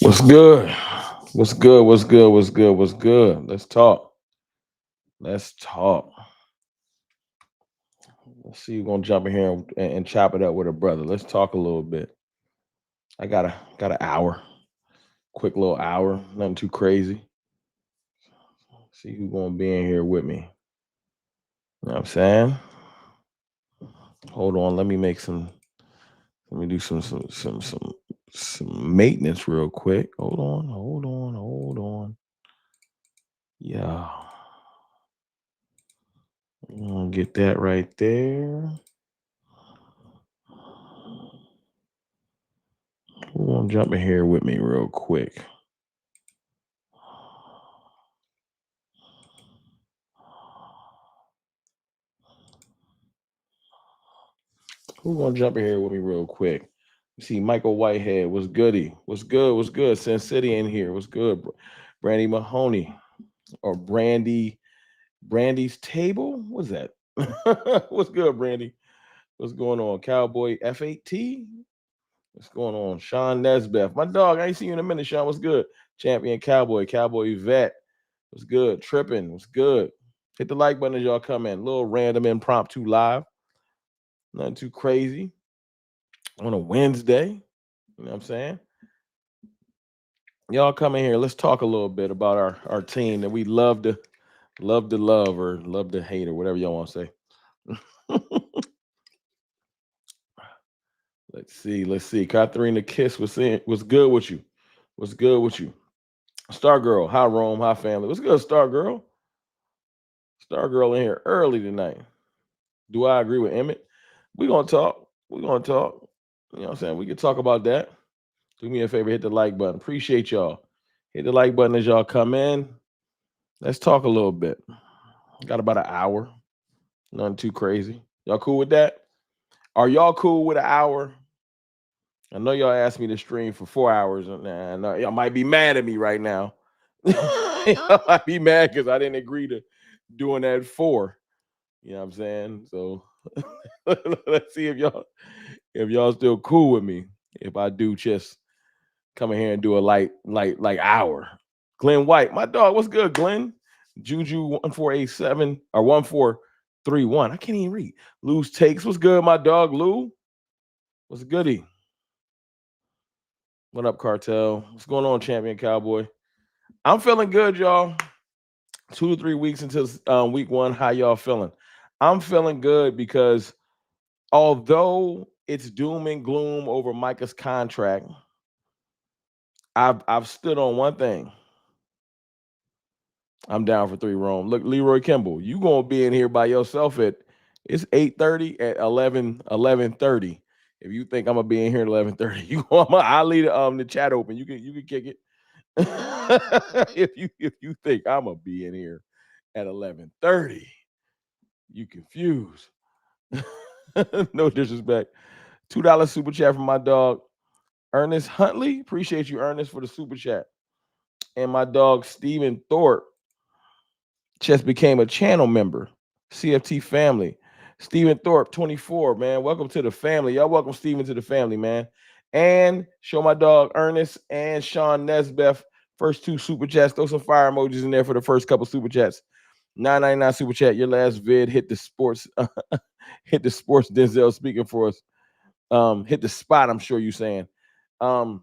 What's good? What's good? What's good? What's good? What's good? Let's talk. Let's talk. Let's see. We're gonna jump in here and chop it up with a brother. Let's talk a little bit. I got an hour, quick little hour, nothing too crazy. See who's gonna be in here with me. You know what I'm saying? Hold on. Let me make some. Let me do some maintenance real quick. Hold on. Hold on. Hold on. Yeah. I'm gonna get that right there. Who gonna jump in here with me real quick? Who gonna jump in here with me real quick? You see Michael Whitehead. What's goody? What's good? What's good? Sin City in here. What's good? Brandy Mahoney or Brandy's table. What's that? What's good, Brandy? What's going on? Cowboy F8T. What's going on? Sean Nesbeth. My dog. I ain't seen you in a minute, Sean. What's good? Champion Cowboy. Cowboy Vet. What's good? Tripping. What's good? Hit the like button as y'all come in. Little random impromptu live. Nothing too crazy on a Wednesday. You know what I'm saying? Y'all come in here. Let's talk a little bit about our team that we love or love to hate or whatever y'all want to say. Let's see. Let's see. Katharina Kiss was saying, what's good with you? What's good with you? Star Girl. Hi, Rome. Hi, family. What's good, Star Girl? Star Girl in here early tonight. Do I agree with Emmett? We're gonna talk. We're gonna talk. You know what I'm saying? We can talk about that. Do me a favor, hit the like button. Appreciate y'all. Hit the like button as y'all come in. Let's talk a little bit. Got about an hour. Nothing too crazy. Y'all cool with that? Are y'all cool with an hour? I know y'all asked me to stream for 4 hours. Nah, no, y'all might be mad at me right now. Y'all might be mad because I didn't agree to doing that at 4. You know what I'm saying? So let's see if y'all still cool with me. If I do just come in here and do a light hour. Glenn White, my dog, what's good, Glenn? Juju 1487 or 1431. I can't even read. Lou's takes. What's good, my dog? Lou? What's goody? What up, Cartel? What's going on, Champion Cowboy? I'm feeling good, y'all. 2 to 3 weeks until week 1. How y'all feeling? I'm feeling good because although it's doom and gloom over Micah's contract, I've stood on one thing. I'm down for 3, Rome. Look, Leroy Kimball, you gonna be in here by yourself at it's 8:30 at 11:30. If you think I'm gonna be in here at 11:30, I'll leave the chat open. You can kick it. if you think I'm gonna be in here at 11:30, you confused. No disrespect. $2 super chat from my dog Ernest Huntley. Appreciate you, Ernest, for the super chat. And my dog Steven Thorpe just became a channel member. CFT family. Steven Thorpe, 24, man. Welcome to the family. Y'all welcome Steven to the family, man. And show my dog Ernest and Sean Nesbeth. First 2 super chats. Throw some fire emojis in there for the first couple super chats. $9.99 super chat. Your last vid hit the sports. Hit the sports. Denzel speaking for us. Hit the spot. I'm sure you saying. And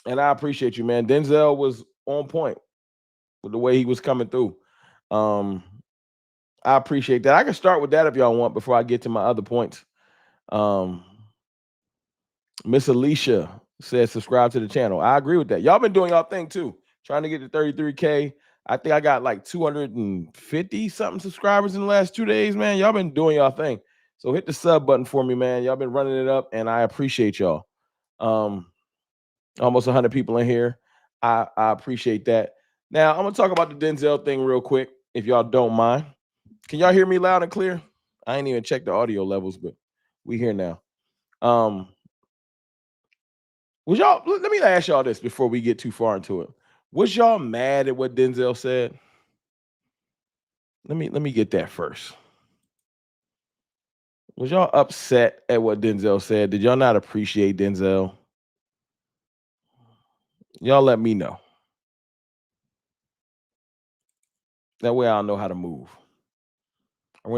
I appreciate you, man. Denzel was on point with the way he was coming through. I appreciate that. I can start with that if y'all want before I get to my other points. Miss Alicia says subscribe to the channel. I agree with that. Y'all been doing y'all thing too. Trying to get to 33K. I think I got like 250 something subscribers in the last 2 days, man. Y'all been doing y'all thing. So hit the sub button for me, man. Y'all been running it up, and I appreciate y'all. Almost 100 people in here. I appreciate that. Now, I'm going to talk about the Denzel thing real quick, if y'all don't mind. Can y'all hear me loud and clear? I ain't even checked the audio levels, but we here now. Was y'all, let me ask y'all this before we get too far into it. Was y'all mad at what Denzel said? Let me get that first. Was y'all upset at what Denzel said? Did y'all not appreciate Denzel? Y'all let me know. That way I'll know how to move. I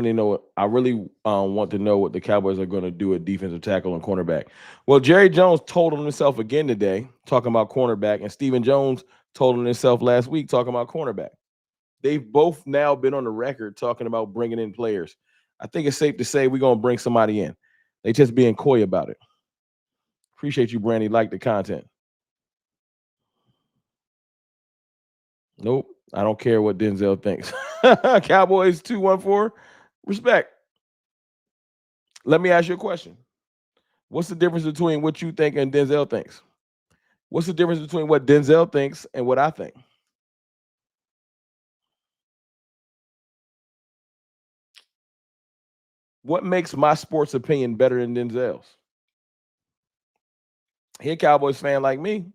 really want to know what the Cowboys are going to do at defensive tackle and cornerback. Well, Jerry Jones told on himself again today, talking about cornerback, and Stephen Jones told on himself last week, talking about cornerback. They've both now been on the record talking about bringing in players. I think it's safe to say we're going to bring somebody in. They just being coy about it. Appreciate you, Brandy. Like the content. Nope. I don't care what Denzel thinks. Cowboys 214. Respect. Let me ask you a question. What's the difference between what you think and Denzel thinks? What's the difference between what Denzel thinks and what I think? What makes my sports opinion better than Denzel's? He a Cowboys fan like me.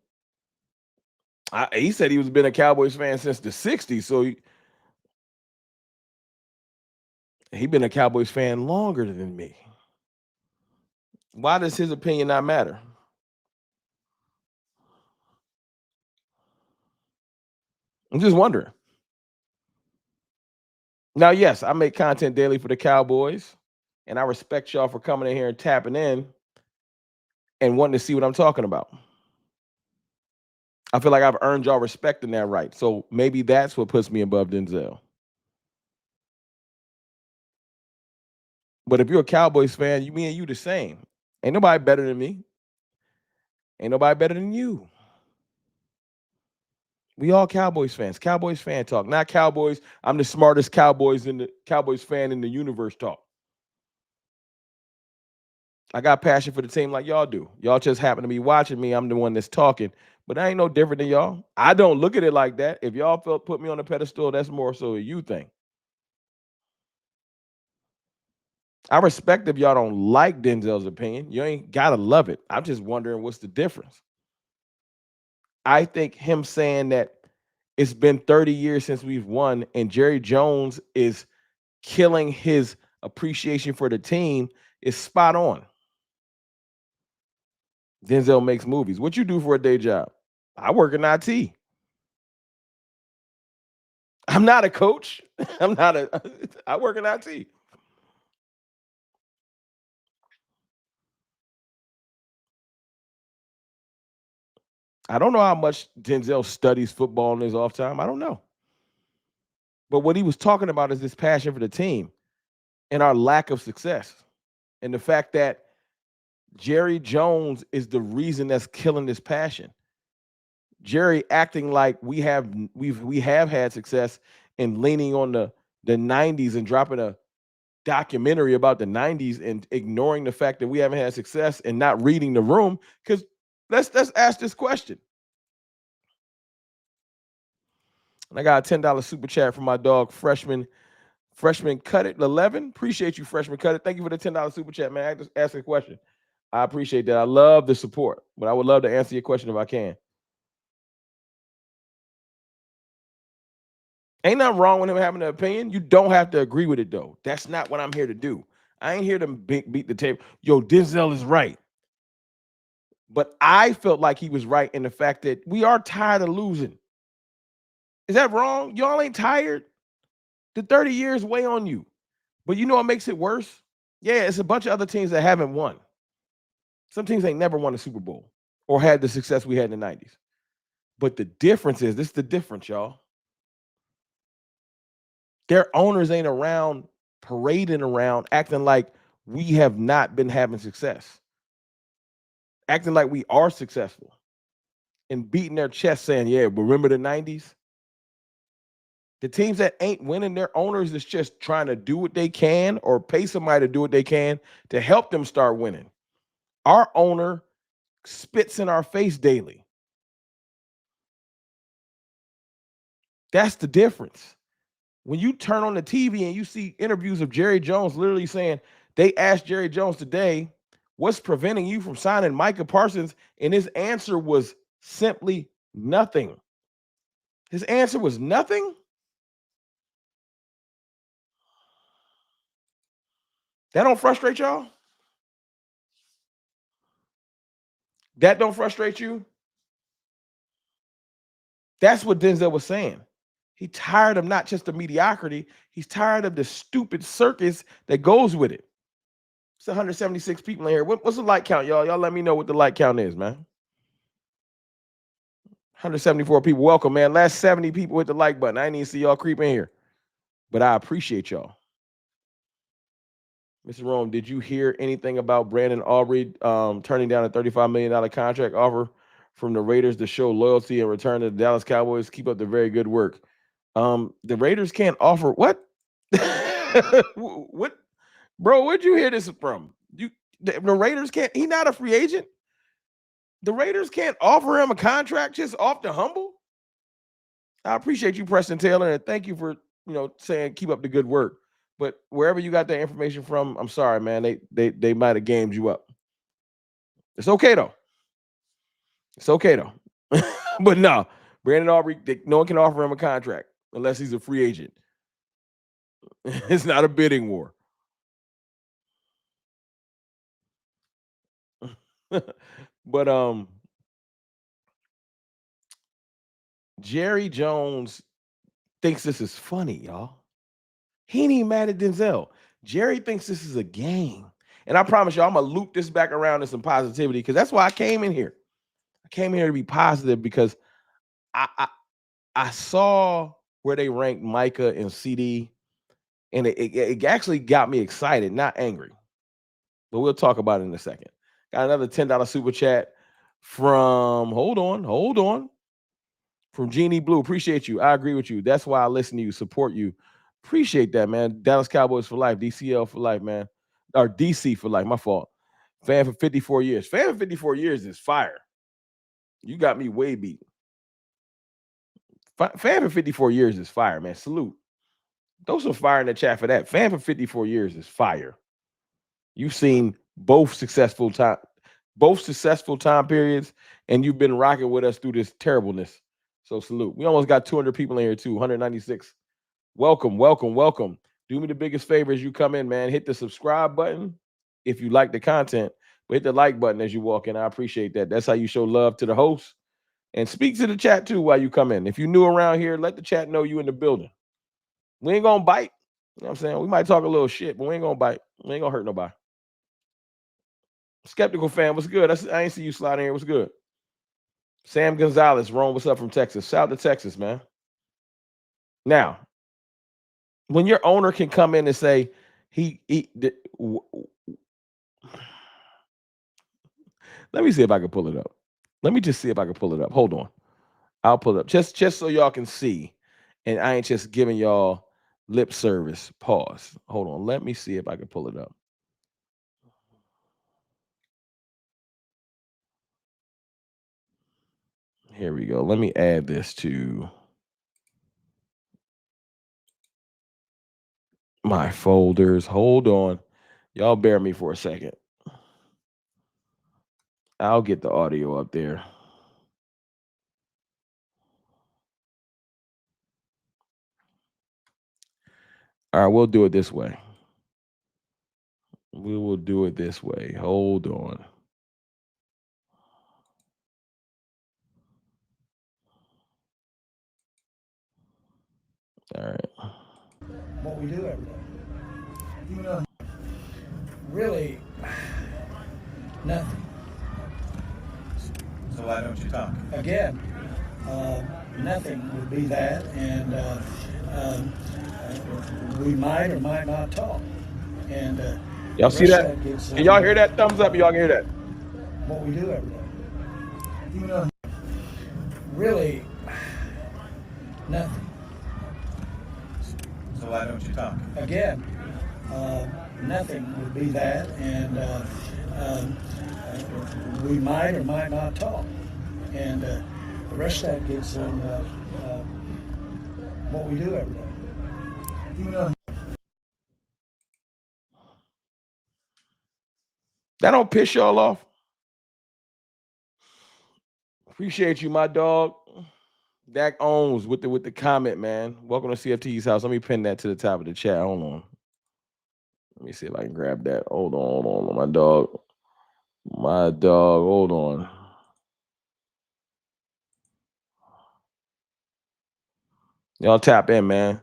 He said he was been a Cowboys fan since the 60s, so he been a Cowboys fan longer than me. Why does his opinion not matter? I'm just wondering. Now, yes, I make content daily for the Cowboys, and I respect y'all for coming in here and tapping in and wanting to see what I'm talking about. I feel like I've earned y'all respect in that right. So maybe that's what puts me above Denzel. But if you're a Cowboys fan, me and you the same. Ain't nobody better than me. Ain't nobody better than you. We all Cowboys fans. Cowboys fan talk. Not Cowboys. I'm the smartest Cowboys fan in the universe talk. I got passion for the team like y'all do. Y'all just happen to be watching me. I'm the one that's talking. But I ain't no different than y'all. I don't look at it like that. If y'all felt put me on a pedestal, that's more so a you thing. I respect if y'all don't like Denzel's opinion. You ain't gotta love it. I'm just wondering what's the difference. I think him saying that it's been 30 years since we've won, and Jerry Jones is killing his appreciation for the team is spot on. Denzel makes movies. What you do for a day job? I work in IT. I'm not a coach. I'm not a I work in IT. I don't know how much Denzel studies football in his off time. I don't know. But what he was talking about is this passion for the team and our lack of success. And the fact that Jerry Jones is the reason that's killing this passion. Jerry acting like we have had success and leaning on the 90s and dropping a documentary about the 90s and ignoring the fact that we haven't had success and not reading the room. Because let's ask this question. And I got a $10 super chat from my dog, freshman cut it 11. Appreciate you, freshman cut it. Thank you for the $10 super chat, man. I just asked a question. I appreciate that. I love the support, but I would love to answer your question if I can. Ain't nothing wrong with him having an opinion. You don't have to agree with it though. That's not what I'm here to do. I ain't here to beat the table. Yo, Denzel is right. But I felt like he was right in the fact that we are tired of losing. Is that wrong? Y'all ain't tired? The 30 years weigh on you. But you know what makes it worse? Yeah, it's a bunch of other teams that haven't won. Some teams ain't never won a Super Bowl or had the success we had in the 90s. But the difference is this is the difference, y'all. Their owners ain't around parading around acting like we have not been having success, acting like we are successful and beating their chest saying, yeah, remember the 90s? The teams that ain't winning, their owners is just trying to do what they can or pay somebody to do what they can to help them start winning. Our owner spits in our face daily. That's the difference. When you turn on the TV and you see interviews of Jerry Jones literally saying, they asked Jerry Jones today, what's preventing you from signing Micah Parsons? And his answer was simply nothing. His answer was nothing. That don't frustrate y'all? That don't frustrate you? That's what Denzel was saying. He's tired of not just the mediocrity. He's tired of the stupid circus that goes with it. It's 176 people in here. What's the like count, y'all? Y'all let me know what the like count is, man. 174 people. Welcome, man. Last 70 people hit the like button. I didn't even see y'all creep in here, but I appreciate y'all. Mr. Rome, did you hear anything about Brandon Aubrey turning down a $35 million contract offer from the Raiders to show loyalty and return to the Dallas Cowboys? Keep up the very good work. The Raiders can't offer what? What, bro? Where'd you hear this from? The Raiders can't. He's not a free agent. The Raiders can't offer him a contract just off the humble. I appreciate you, Preston Taylor, and thank you for saying keep up the good work. But wherever you got that information from, I'm sorry, man. They might have gamed you up. It's okay though. It's okay though. But no, Brandon Aubrey, no one can offer him a contract unless he's a free agent. It's not a bidding war. But Jerry Jones thinks this is funny, y'all. He ain't even mad at Denzel. Jerry thinks this is a game. And I promise you, I'm going to loop this back around to some positivity because that's why I came in here. I came here to be positive because I saw where they ranked Micah and CD, and it actually got me excited, not angry. But we'll talk about it in a second. Got another $10 super chat from, hold on, from Jeannie Blue. Appreciate you. I agree with you. That's why I listen to you, support you. Appreciate that, man. Dallas Cowboys for life, DCL for life, man. Or DC for life, my fault. Fan for 54 years. Fan for 54 years is fire. You got me way beat. Fan for 54 years is fire, man. Salute. Those are fire in the chat for that. Fan for 54 years is fire. You've seen both successful time periods, and you've been rocking with us through this terribleness. So salute. We almost got 200 people in here too, 196. Welcome. Do me the biggest favor as you come in, man. Hit the subscribe button if you like the content, but hit the like button as you walk in. I appreciate that. That's how you show love to the host. And speak to the chat too while you come in. If you're new around here, let the chat know you in the building. We ain't gonna bite. You know what I'm saying? We might talk a little shit, but we ain't gonna bite. We ain't gonna hurt nobody. Skeptical fan, what's good? I ain't see you slide in here. What's good? Sam Gonzalez, Rome, what's up from Texas? Shout out to Texas, man. Now, when your owner can come in and say, let me see if I can pull it up. Let me just see if I can pull it up. Hold on. I'll pull it up just so y'all can see. And I ain't just giving y'all lip service. Pause. Hold on. Let me see if I can pull it up. Here we go. Let me add this to my folders. Hold on. Y'all bear me for a second. I'll get the audio up there. All right, we'll do it this way. We will do it this way. Hold on. All right. What we do every day. You know, really, nothing. So why don't you talk? Again, nothing would be that, and we might or might not talk. And y'all see that? Can y'all hear that? Thumbs up. Y'all can hear that. What we do every day. You know, really, nothing. So why don't you talk? Again, nothing would be that, and we might or might not talk. And the rest of that gets in what we do every day. You know, that don't piss y'all off? Appreciate you, my dog. Dak owns with the comment, man. Welcome to CFT's house. Let me pin that to the top of the chat. Hold on. Let me see if I can grab that. Hold on, my dog. Hold on. Y'all tap in, man.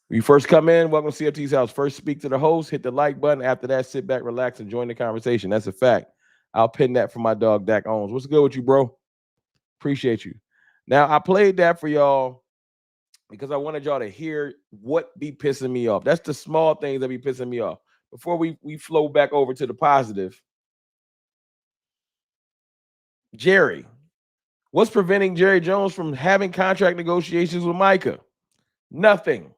When you first come in, welcome to CFT's house. First, speak to the host, hit the like button. After that, sit back, relax, and join the conversation. That's a fact. I'll pin that for my dog, Dak Owens. What's good with you, bro? Appreciate you. Now, I played that for y'all because I wanted y'all to hear what be pissing me off. That's the small things that be pissing me off. Before we flow back over to the positive, Jerry. What's preventing Jerry Jones from having contract negotiations with Micah? Nothing.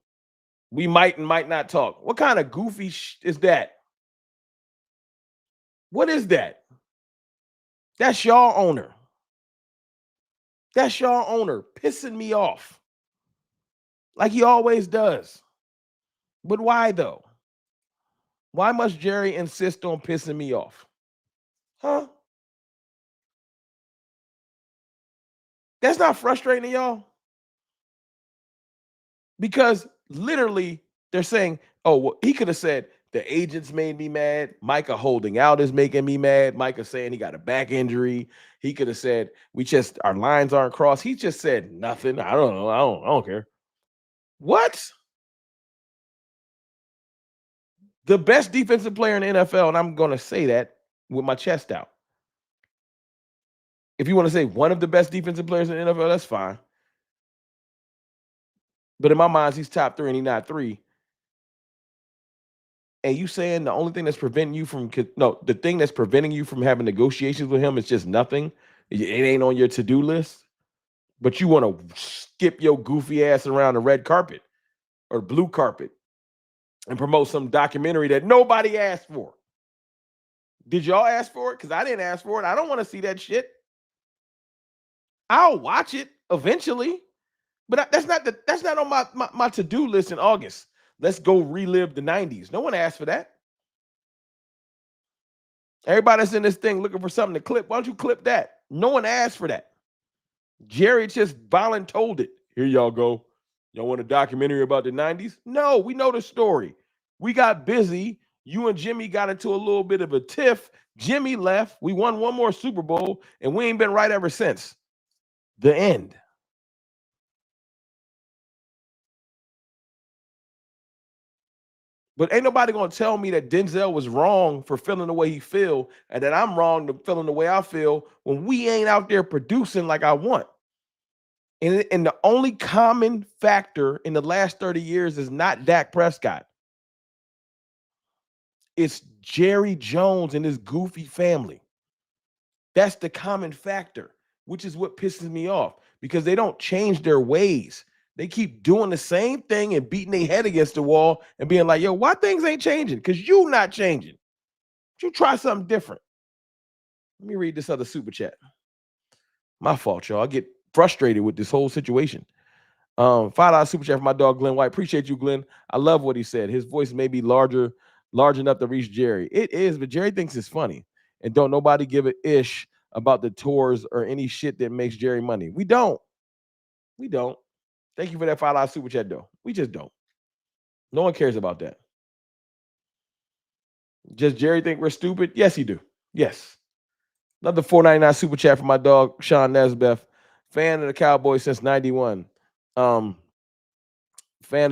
We might and might not talk. What kind of goofy is that? What is that? That's y'all owner. That's y'all owner pissing me off. Like he always does. But why though? Why must Jerry insist on pissing me off? Huh? That's not frustrating to y'all? Because literally they're saying, oh, well, he could have said, the agents made me mad. Micah holding out is making me mad. Micah saying he got a back injury. He could have said, our lines aren't crossed. He just said nothing. I don't know. I don't care. What? The best defensive player in the NFL, and I'm going to say that with my chest out. If you want to say one of the best defensive players in the NFL, that's fine. But in my mind, he's top 3 and he's not 3. And you saying the only thing that's preventing you from the thing that's preventing you from having negotiations with him is just nothing. It ain't on your to-do list, but you want to skip your goofy ass around the red carpet or blue carpet and promote some documentary that nobody asked for. Did y'all ask for it? Because I didn't ask for it. I don't want to see that shit. I'll watch it eventually, but that's not on my to-do list in August. Let's go relive the 90s. No one asked for that. Everybody that's in this thing looking for something to clip. Why don't you clip that? No one asked for that. Jerry just voluntold it. Here y'all go. Y'all want a documentary about the 90s? No, we know the story. We got busy. You and Jimmy got into a little bit of a tiff. Jimmy left. We won one more Super Bowl, and we ain't been right ever since. The end. But ain't nobody going to tell me that Denzel was wrong for feeling the way he feel and that I'm wrong for feeling the way I feel when we ain't out there producing like I want. And the only common factor in the last 30 years is not Dak Prescott. It's Jerry Jones and his goofy family. That's the common factor, which is what pisses me off because they don't change their ways. They keep doing the same thing and beating their head against the wall and being like, yo, why things ain't changing? Because you not changing. You try something different. Let me read this other super chat. My fault, y'all. I get frustrated with this whole situation. $5 super chat for my dog Glenn White. Appreciate you, Glenn. I love what he said. His voice may be large enough to reach Jerry. It is, but Jerry thinks it's funny. And don't nobody give a ish about the tours or any shit that makes Jerry money. We don't. Thank you for that $5 super chat, though. We just don't. No one cares about that. Does Jerry think we're stupid? Yes, he do. Yes. Another $4.99 super chat for my dog Sean Nesbeth. Fan of the Cowboys since 91. Fan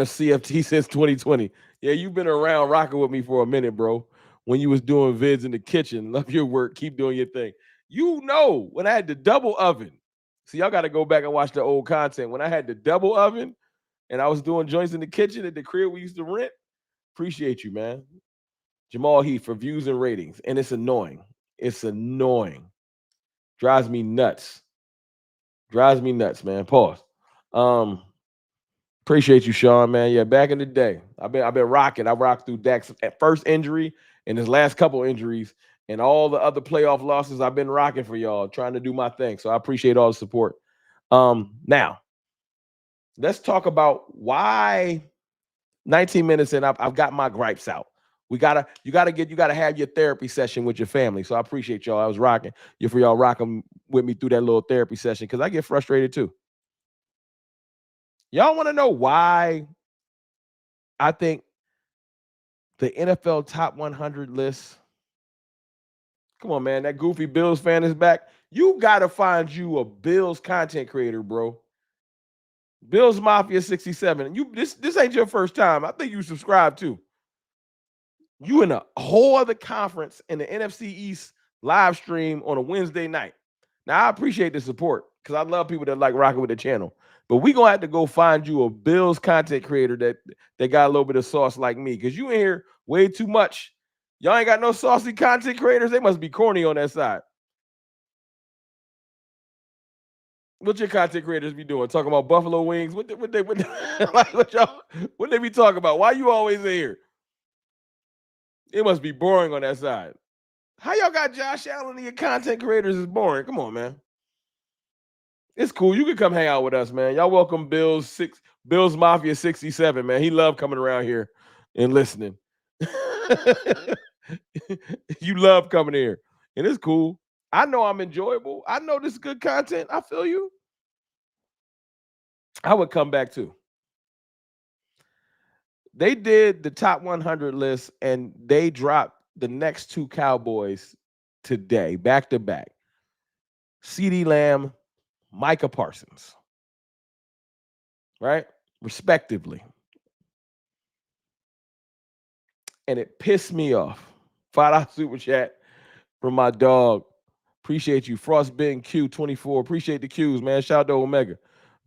of CFT since 2020. Yeah, you've been around rocking with me for a minute, bro. When you was doing vids in the kitchen. Love your work. Keep doing your thing. You know, when I had the double oven. See, y'all got to go back and watch the old content. When I had the double oven and I was doing joints in the kitchen at the crib we used to rent. Appreciate you, man. Jamal Heath for views and ratings. And it's annoying. It's annoying. Drives me nuts. Man. Pause. Appreciate you, Sean, man. Yeah, back in the day, I've been rocking. I rocked through Dak's first injury and his last couple injuries and all the other playoff losses. I've been rocking for y'all, trying to do my thing. So I appreciate all the support. Now, let's talk about why 19 minutes in, I've got my gripes out. You gotta have your therapy session with your family. So I appreciate y'all. I was rocking for y'all rocking with me through that little therapy session because I get frustrated too. Y'all want to know why I think the NFL top 100 list? Come on, man. That goofy Bills fan is back. You got to find you a Bills content creator, bro. Bills Mafia 67. This ain't your first time. I think you subscribe too. You in a whole other conference in the NFC East live stream on a Wednesday night. Now I appreciate the support because I love people that like rocking with the channel. But we gonna have to go find you a Bills content creator that got a little bit of sauce like me, because you in here way too much. Y'all ain't got no saucy content creators. They must be corny on that side. What your content creators be doing? Talking about buffalo wings? What like what they be talking about? Why you always in here? It must be boring on that side. How y'all got Josh Allen and your content creators is boring? Come on, man. It's cool. You can come hang out with us, man. Y'all welcome Bills Mafia 67, man. He loved coming around here and listening. You love coming here. And it's cool. I know I'm enjoyable. I know this is good content. I feel you. I would come back too. They did the top 100 list and they dropped the next two Cowboys today, back to back. CeeDee Lamb, Micah Parsons, right? Respectively. And it pissed me off. $5 super chat from my dog. Appreciate you. Frostbitten Q24. Appreciate the Qs, man. Shout out to Omega.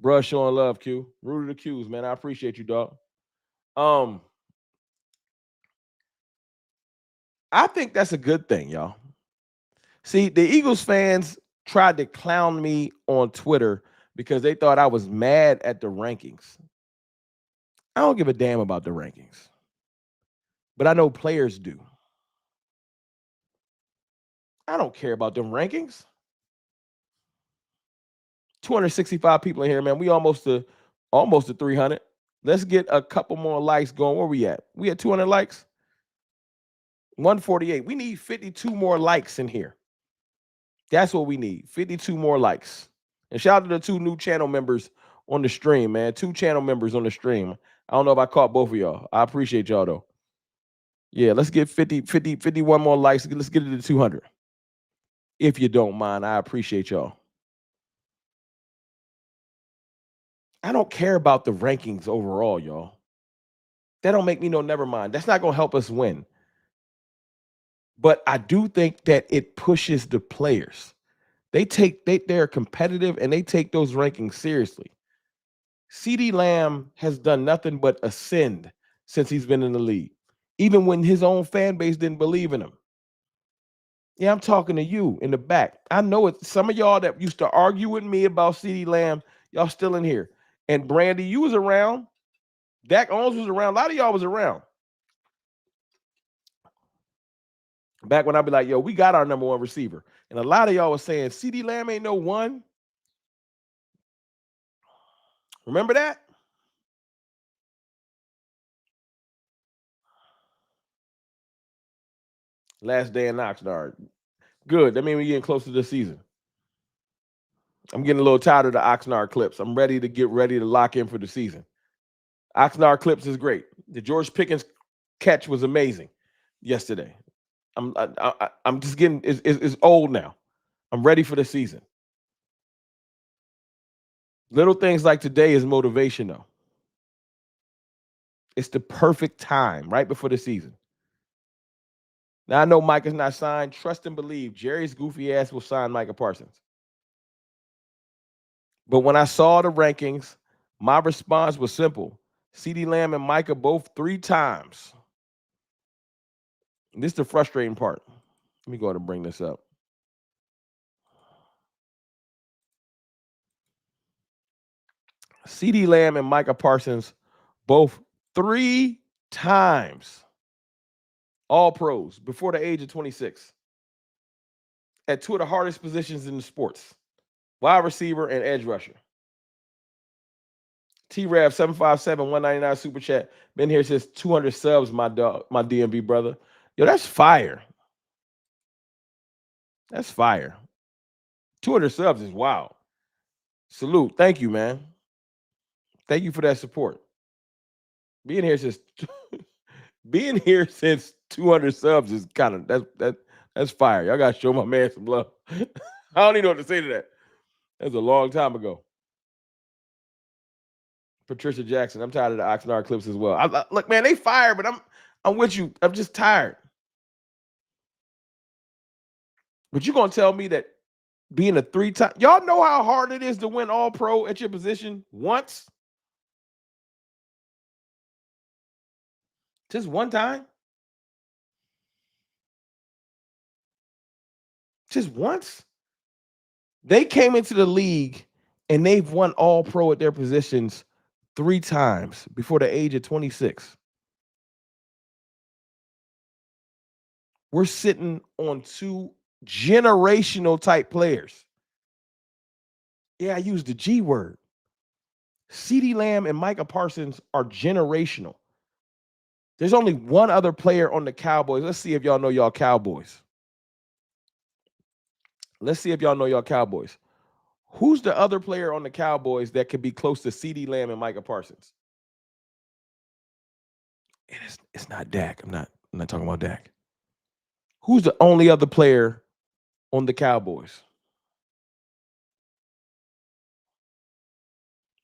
Bruh, showing love, Q. Root of the Qs, man. I appreciate you, dog. I think that's a good thing, y'all. See, the Eagles fans tried to clown me on Twitter because they thought I was mad at the rankings. I don't give a damn about the rankings, but I know players do. I don't care about them rankings. 265 people in here, man. We almost to 300. Let's get a couple more likes going. Where we at? We at 200 likes? 148. We need 52 more likes in here. That's what we need. 52 more likes. And shout out to the 2 new channel members on the stream, man. 2 channel members on the stream. I don't know if I caught both of y'all. I appreciate y'all, though. Yeah, let's get 51 more likes. Let's get it to 200. If you don't mind, I appreciate y'all. I don't care about the rankings overall, y'all. That don't make me no never mind. That's not going to help us win. But I do think that it pushes the players. They're competitive and they take those rankings seriously. CeeDee Lamb has done nothing but ascend since he's been in the league, even when his own fan base didn't believe in him. Yeah, I'm talking to you in the back. I know it. Some of y'all that used to argue with me about CeeDee Lamb, y'all still in here. And Brandy, you was around. Dak Owens was around. A lot of y'all was around. Back when I'd be like, yo, we got our number 1 receiver. And a lot of y'all was saying, CeeDee Lamb ain't no one. Remember that? Last day in Oxnard. Good. That means we're getting close to the season. I'm getting a little tired of the Oxnard clips. I'm ready to lock in for the season. Oxnard clips is great. The George Pickens catch was amazing yesterday. I'm just getting it's old now. I'm ready for the season. Little things like today is motivation, though. It's the perfect time right before the season. Now I know Micah's not signed. Trust and believe Jerry's goofy ass will sign Micah Parsons. But when I saw the rankings, my response was simple. CeeDee Lamb and Micah both 3 times. And this is the frustrating part. Let me go ahead and bring this up. CeeDee Lamb and Micah Parsons both 3 times all pros before the age of 26 at 2 of the hardest positions in the sports, wide receiver and edge rusher. T-Rav 757 199 super chat. Been here since 200 subs, my dog, my DMV brother. Yo, that's fire. That's fire. 200 subs is wild. Salute. Thank you, man. Thank you for that support. Being here since 200 subs is kind of that's fire. Y'all gotta show my man some love. I don't even know what to say to that. That's a long time ago. Patricia Jackson. I'm tired of the Oxnard clips as well. Look, man, they fired, but I'm with you. I'm just tired. But you're gonna tell me that being a 3-time, y'all know how hard it is to win all pro at your position once? Just one time? Just once? They came into the league and they've won all pro at their positions 3 times before the age of 26. We're sitting on 2 generational type players. Yeah, I used the G word. CeeDee Lamb and Micah Parsons are generational. There's only one other player on the Cowboys. Let's see if y'all know y'all Cowboys. Let's see if y'all know y'all Cowboys. Who's the other player on the Cowboys that could be close to CeeDee Lamb and Micah Parsons? And it's not Dak. I'm not talking about Dak. Who's the only other player on the Cowboys?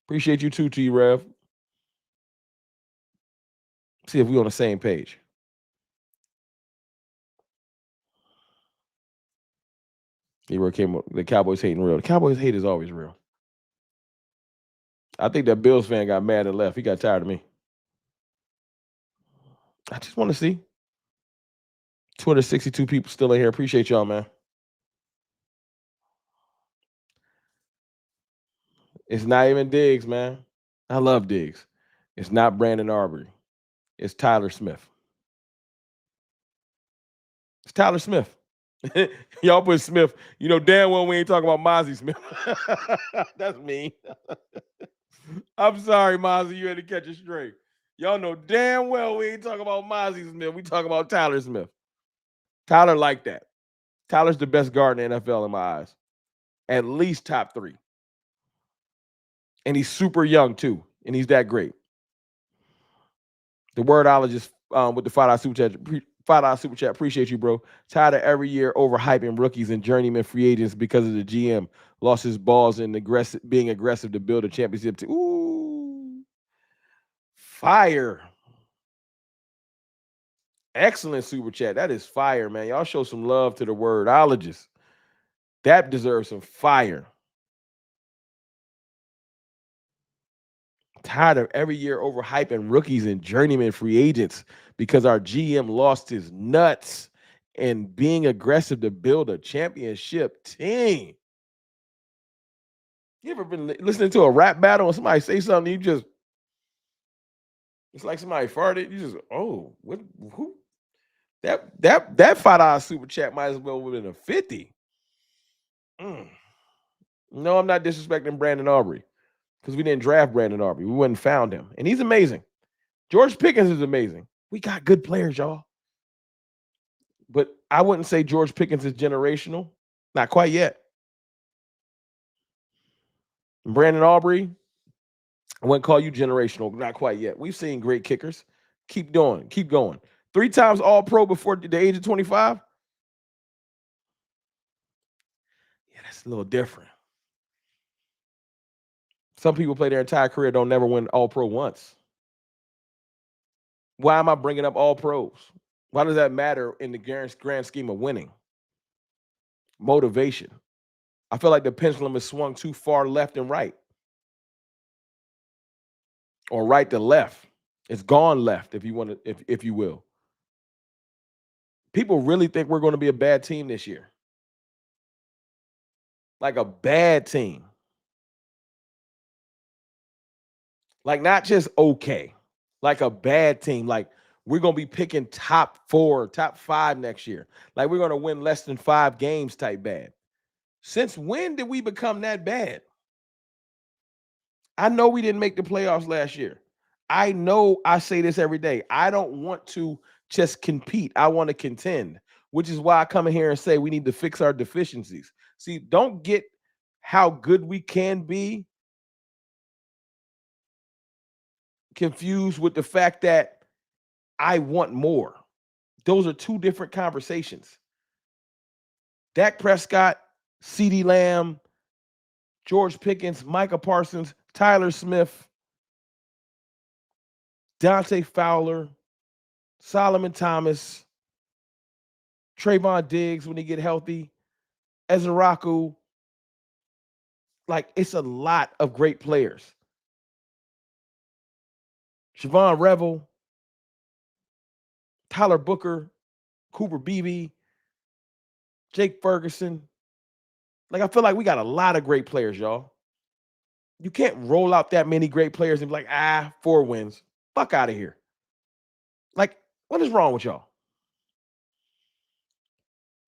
Appreciate you too, T-Rev. See if we're on the same page. The Cowboys hating real. The Cowboys hate is always real. I think that Bills fan got mad and left. He got tired of me. I just want to see. 262 people still in here. Appreciate y'all, man. It's not even Diggs, man. I love Diggs. It's not Brandon Aubrey. It's Tyler Smith. It's Tyler Smith. Y'all put Smith. You know damn well we ain't talking about Mozzie Smith. That's me. I'm sorry, Mozzie. You had to catch it straight. Y'all know damn well we ain't talking about Mozzie Smith. We talking about Tyler Smith. Tyler like that. Tyler's the best guard in the NFL in my eyes. At least top 3. And he's super young too. And he's that great. The wordologist with the $5 super chat. $5 super chat. Appreciate you, bro. Tired of every year overhyping rookies and journeyman free agents because of the GM lost his balls and being aggressive to build a championship team. Ooh, fire! Excellent super chat. That is fire, man. Y'all show some love to the wordologist. That deserves some fire. Tired of every year overhyping rookies and journeyman free agents because our GM lost his nuts and being aggressive to build a championship team. You ever been listening to a rap battle and somebody say something, it's like somebody farted, you just, oh, what, who? That $5 super chat might as well have been a 50. No, I'm not disrespecting Brandon Aubrey because we didn't draft Brandon Aubrey. We wouldn't found him. And he's amazing. George Pickens is amazing. We got good players, y'all. But I wouldn't say George Pickens is generational. Not quite yet. Brandon Aubrey, I wouldn't call you generational. Not quite yet. We've seen great kickers. Keep doing. Keep going. 3 times All-Pro before the age of 25? Yeah, that's a little different. Some people play their entire career, don't never win All-Pro once. Why am I bringing up All-Pros? Why does that matter in the grand scheme of winning? Motivation. I feel like the pendulum has swung too far left and right. Or right to left. It's gone left, if you want to, if you will. People really think we're going to be a bad team this year. Like a bad team. Like not just okay. Like a bad team. Like we're going to be picking top 4, top 5 next year. Like we're going to win less than 5 games type bad. Since when did we become that bad? I know we didn't make the playoffs last year. I know I say this every day. I don't want to just compete. I want to contend, which is why I come in here and say we need to fix our deficiencies. See, don't get how good we can be confused with the fact that I want more. Those are 2 different conversations. Dak Prescott, CeeDee Lamb, George Pickens, Micah Parsons, Tyler Smith, Dante Fowler, Solomon Thomas, Trayvon Diggs when he get healthy, Ezraku. Like, it's a lot of great players. Siobhan Revel, Tyler Booker, Cooper Beebe, Jake Ferguson. Like, I feel like we got a lot of great players, y'all. You can't roll out that many great players and be like, 4 wins. Fuck out of here. Like, what is wrong with y'all?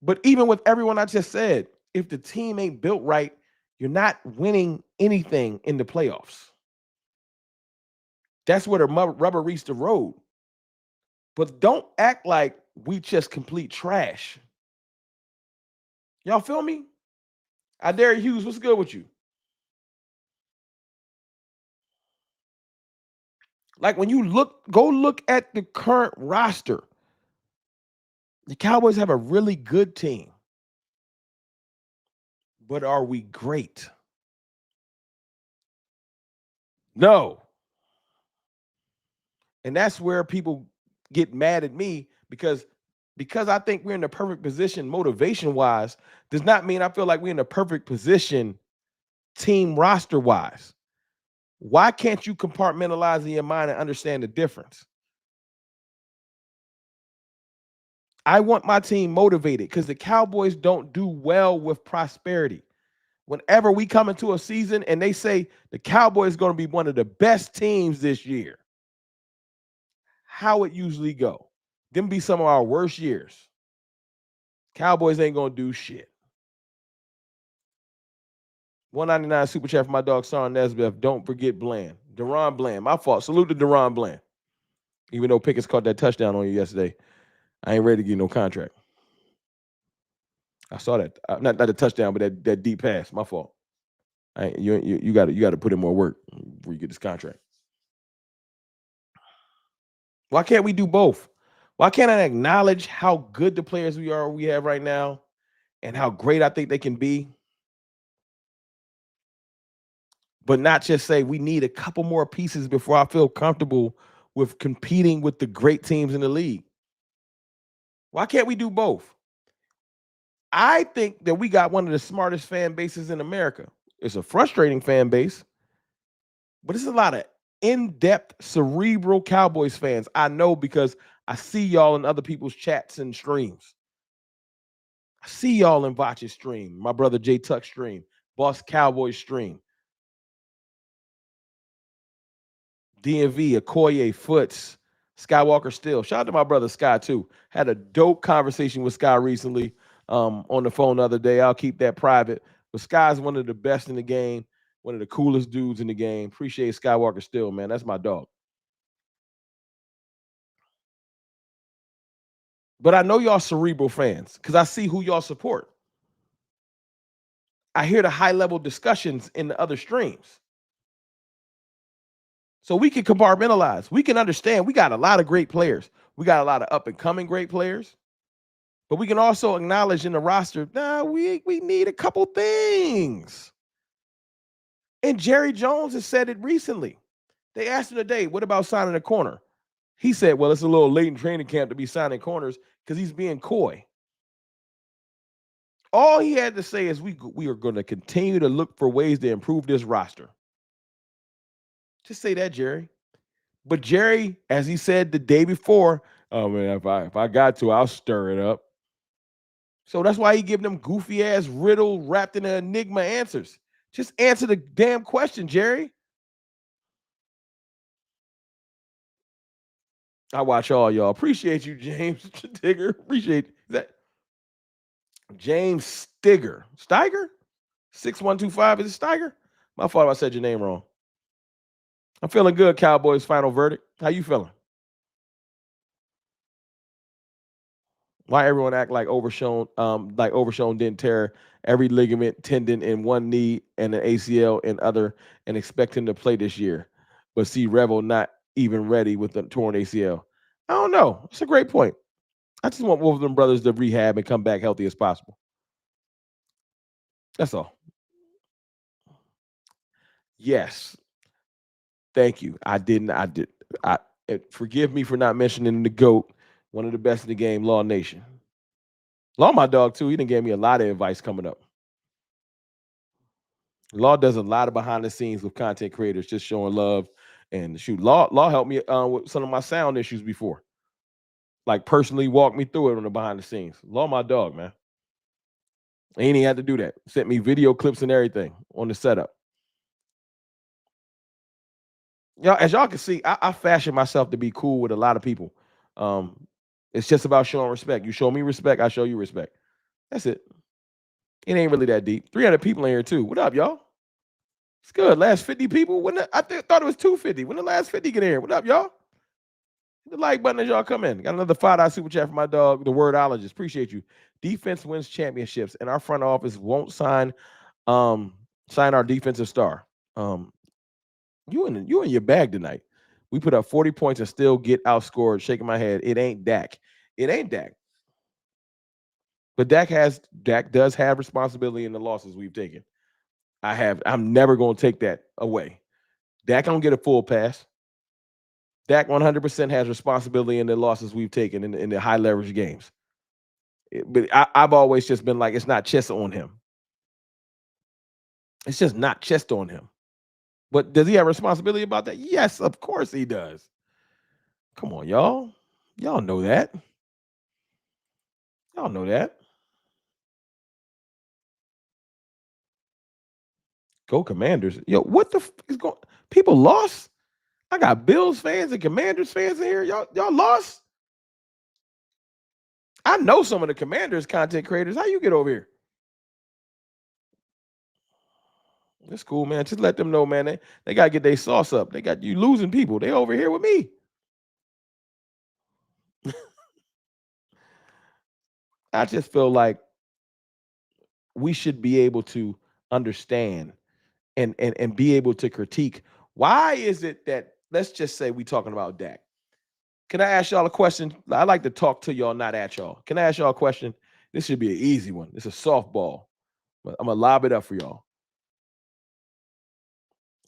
But even with everyone I just said, if the team ain't built right, you're not winning anything in the playoffs. That's where the rubber meets the road. But don't act like we just complete trash. Y'all feel me? Derek Hughes, what's good with you? Like, when you go look at the current roster. The Cowboys have a really good team. But are we great? No. And that's where people get mad at me because I think we're in the perfect position motivation-wise does not mean I feel like we're in the perfect position team roster-wise. Why can't you compartmentalize in your mind and understand the difference? I want my team motivated because the Cowboys don't do well with prosperity. Whenever we come into a season and they say the Cowboys are going to be one of the best teams this year, how it usually go? Them be some of our worst years. Cowboys ain't going to do shit. 199 super chat for my dog, Saron Nesbitt. Don't forget Bland. Deron Bland. My fault. Salute to Deron Bland. Even though Pickens caught that touchdown on you yesterday, I ain't ready to give you no contract. I saw that. Not the touchdown, but that deep pass. My fault. You got to put in more work before you get this contract. Why can't we do both? Why can't I acknowledge how good the players we have right now and how great I think they can be? But not just say we need a couple more pieces before I feel comfortable with competing with the great teams in the league. Why can't we do both? I think that we got one of the smartest fan bases in America. It's a frustrating fan base, but it's a lot of in-depth, cerebral Cowboys fans. I know because I see y'all in other people's chats and streams. I see y'all in Vach's stream, my brother Jay Tuck stream, Boss Cowboys stream. DMV, Okoye, Foots, Skywalker Still. Shout out to my brother Sky too. Had a dope conversation with Sky recently on the phone the other day. I'll keep that private. But Sky's one of the best in the game, one of the coolest dudes in the game. Appreciate Skywalker Still, man. That's my dog. But I know y'all cerebral fans because I see who y'all support. I hear the high-level discussions in the other streams. So we can compartmentalize. We can understand we got a lot of great players. We got a lot of up-and-coming great players. But we can also acknowledge in the roster, we need a couple things. And Jerry Jones has said it recently. They asked him today, what about signing a corner? He said, well, it's a little late in training camp to be signing corners because he's being coy. All he had to say is we are going to continue to look for ways to improve this roster. Just say that, Jerry. But Jerry, as he said the day before, oh man, if I got to, I'll stir it up. So that's why he giving them goofy ass riddle wrapped in an enigma answers. Just answer the damn question, Jerry. I watch all y'all. Appreciate you, James Stigger. Appreciate that. James Steiger. 6125. Is it Steiger? My fault if I said your name wrong. I'm feeling good, Cowboys final verdict. How you feeling? Why everyone act like Overshown didn't tear every ligament, tendon in one knee and an ACL and other and expect him to play this year, but see Revel not even ready with the torn ACL. I don't know. It's a great point. I just want both of them brothers to rehab and come back healthy as possible. That's all. Yes. Thank you. I didn't. Forgive me for not mentioning the GOAT, one of the best in the game, Law Nation. Law, my dog, too. He done gave me a lot of advice coming up. Law does a lot of behind the scenes with content creators, just showing love. And shoot, Law helped me with some of my sound issues before. Like personally walked me through it on the behind the scenes. Law, my dog, man. Ain't even had to do that. Sent me video clips and everything on the setup. Y'all, as y'all can see, I fashion myself to be cool with a lot of people. It's just about showing respect. You show me respect, I show you respect. That's it. It ain't really that deep. 300 people in here too. What up, y'all? It's good. Last 50 people. Thought it was 250. When the last 50 get in here? What up, y'all? Hit the like button as y'all come in. Got another $5 super chat from my dog, the wordologist. Appreciate you. Defense wins championships, and our front office won't sign our defensive star. You in your bag tonight. We put up 40 points and still get outscored. Shaking my head. It ain't Dak. It ain't Dak. But Dak does have responsibility in the losses we've taken. I'm never going to take that away. Dak don't get a full pass. Dak 100% has responsibility in the losses we've taken in the high leverage games. But I've always just been like, it's not chest on him. It's just not chest on him. But does he have responsibility about that? Yes, of course he does. Come on, y'all. Y'all know that. Y'all know that. Go Commanders. Yo, what the is going? People lost? I got Bills fans and Commanders fans in here. Y'all lost? I know some of the Commanders content creators. How you get over here? That's cool, man. Just let them know, man. They got to get their sauce up. They got you losing people. They over here with me. I just feel like we should be able to understand and be able to critique. Why is it that, let's just say we talking about Dak. Can I ask y'all a question? I like to talk to y'all, not at y'all. Can I ask y'all a question? This should be an easy one. This is a softball. I'm going to lob it up for y'all.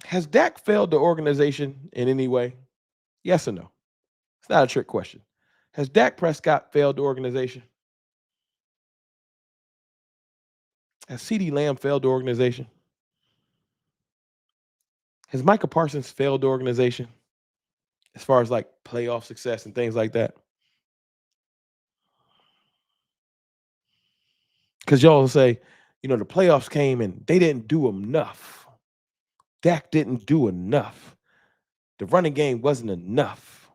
Has Dak failed the organization in any way? Yes or no? It's not a trick question. Has Dak Prescott failed the organization? Has CeeDee Lamb failed the organization? Has Micah Parsons failed the organization as far as like playoff success and things like that? Because y'all will say, the playoffs came and they didn't do enough. Dak didn't do enough. The running game wasn't enough.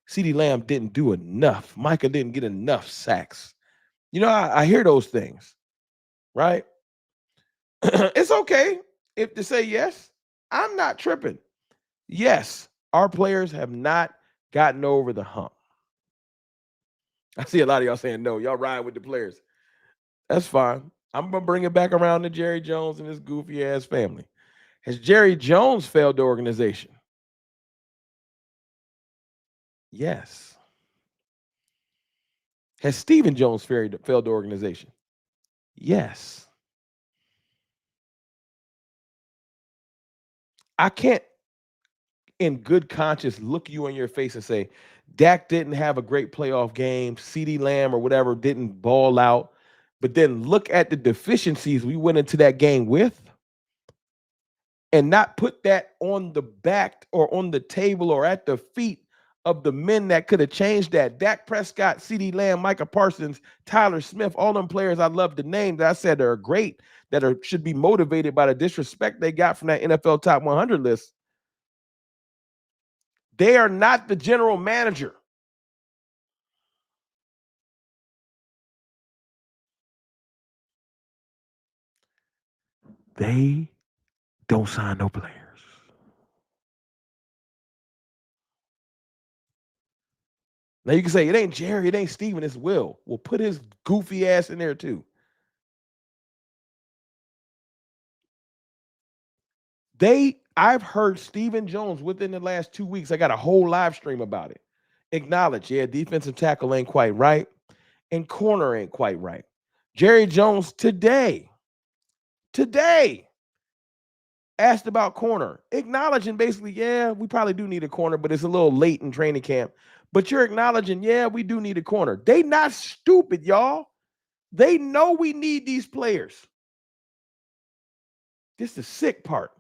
CeeDee Lamb didn't do enough. Micah didn't get enough sacks. I hear those things, right? It's okay if to say yes. I'm not tripping. Yes, our players have not gotten over the hump. I see a lot of y'all saying no. Y'all ride with the players. That's fine. I'm going to bring it back around to Jerry Jones and his goofy ass family. Has Jerry Jones failed the organization? Yes. Has Stephen Jones failed the organization? Yes. I can't, in good conscience, look you in your face and say, Dak didn't have a great playoff game. CeeDee Lamb or whatever didn't ball out. But then look at the deficiencies we went into that game with and not put that on the back or on the table or at the feet of the men that could have changed that. Dak Prescott, CeeDee Lamb, Micah Parsons, Tyler Smith, all them players I love to name that I said are great, that should be motivated by the disrespect they got from that NFL Top 100 list. They are not the general manager. They don't sign no players. Now you can say it ain't Jerry, it ain't Steven, it's Will. Well, put his goofy ass in there too. I've heard Stephen Jones within the last 2 weeks. I got a whole live stream about it. Acknowledge, defensive tackle ain't quite right, and corner ain't quite right. Jerry Jones today asked about corner, acknowledging basically, yeah, we probably do need a corner, but it's a little late in training camp. But you're acknowledging, yeah, we do need a corner. They not stupid, y'all. They know we need these players. This is the sick part.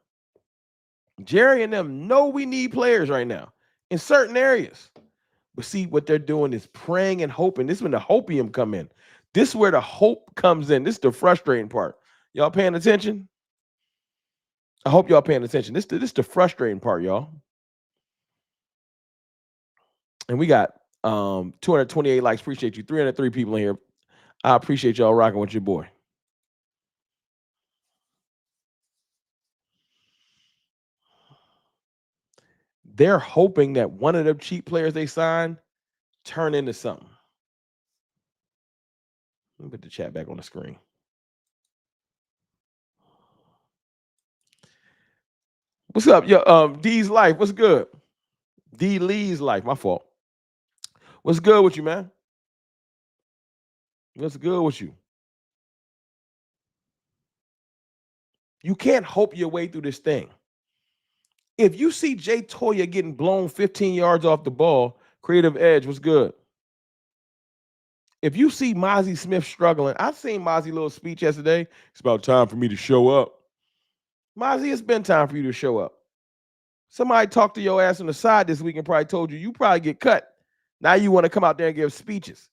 Jerry and them know we need players right now in certain areas. But see, what they're doing is praying and hoping. This is when the hopium come in. This is where the hope comes in. This is the frustrating part. Y'all paying attention? I hope y'all paying attention. This is the frustrating part, y'all. And we got 228 likes. Appreciate you. 303 people in here. I appreciate y'all rocking with your boy. They're hoping that one of them cheap players they sign turn into something. Let me put the chat back on the screen. What's up? Yo, D's life. What's good? D Lee's life. My fault. What's good with you, man? What's good with you? You can't hope your way through this thing. If you see Jay Toya getting blown 15 yards off the ball, creative edge was good. If you see Mozzie Smith struggling, I seen Mozzie little speech yesterday. It's about time for me to show up. Mozzie, it's been time for you to show up. Somebody talked to your ass on the side this week and probably told you probably get cut. Now you want to come out there and give speeches.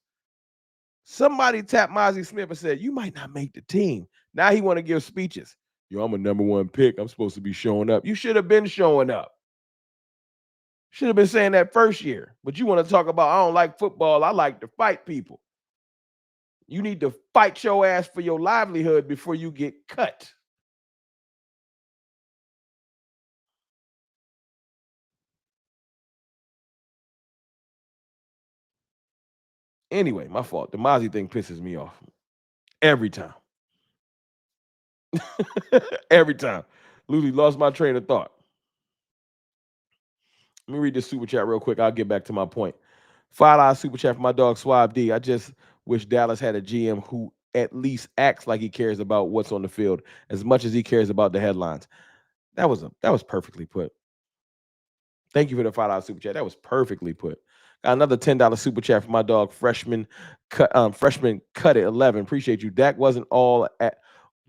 Somebody tapped Mozzie Smith and said, you might not make the team. Now he want to give speeches. Yo, I'm a number one pick. I'm supposed to be showing up. You should have been showing up. Should have been saying that first year. But you want to talk about, I don't like football. I like to fight people. You need to fight your ass for your livelihood before you get cut. Anyway, my fault. The Mozzie thing pisses me off. Every time. Every time. Literally lost my train of thought. Let me read this super chat real quick. I'll get back to my point. $5 super chat for my dog Swab D. I just wish Dallas had a GM who at least acts like he cares about what's on the field as much as he cares about the headlines. That was perfectly put. Thank you for the $5 super chat. That was perfectly put. Got another $10 super chat for my dog freshman cut it 11. Appreciate you. Dak wasn't all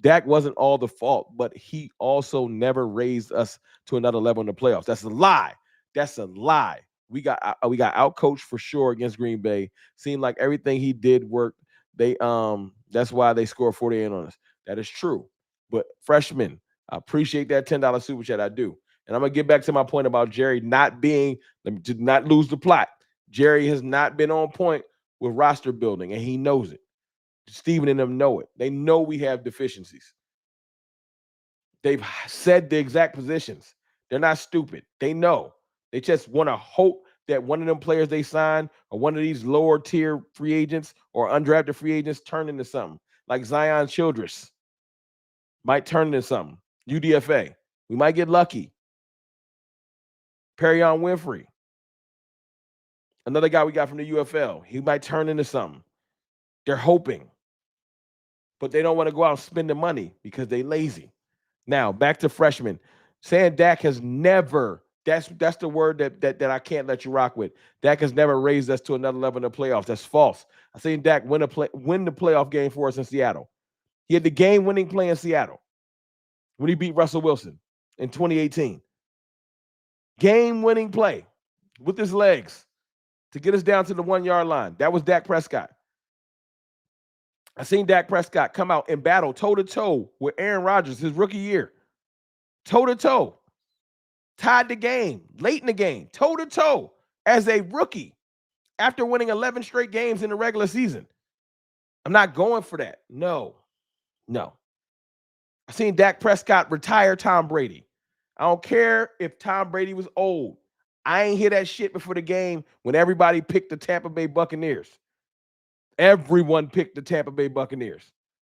the fault, but he also never raised us to another level in the playoffs. That's a lie. That's a lie. We got outcoached for sure against Green Bay. Seemed like everything he did worked. That's why they scored 48 on us. That is true. But freshman, I appreciate that $10 super chat. I do. And I'm gonna get back to my point about Jerry not being, to not lose the plot. Jerry has not been on point with roster building, and he knows it. Steven and them know it. They know we have deficiencies. They've said the exact positions. They're not stupid. They know. They just want to hope that one of them players they sign or one of these lower tier free agents or undrafted free agents turn into something. Like Zion Childress might turn into something. UDFA. We might get lucky. Perion Winfrey. Another guy we got from the UFL. He might turn into something. They're hoping. But they don't want to go out and spend the money because they lazy. Now, back to freshmen. Saying Dak has never, that's the word that I can't let you rock with. Dak has never raised us to another level in the playoffs. That's false. I seen Dak win the playoff game for us in Seattle. He had the game-winning play in Seattle when he beat Russell Wilson in 2018. Game-winning play with his legs to get us down to the 1-yard line. That was Dak Prescott. I seen Dak Prescott come out and battle toe-to-toe with Aaron Rodgers his rookie year. Toe-to-toe. Tied the game, late in the game, toe-to-toe as a rookie after winning 11 straight games in the regular season. I'm not going for that. No. I seen Dak Prescott retire Tom Brady. I don't care if Tom Brady was old. I ain't hear that shit before the game when everybody picked the Tampa Bay Buccaneers. Everyone picked the Tampa Bay Buccaneers.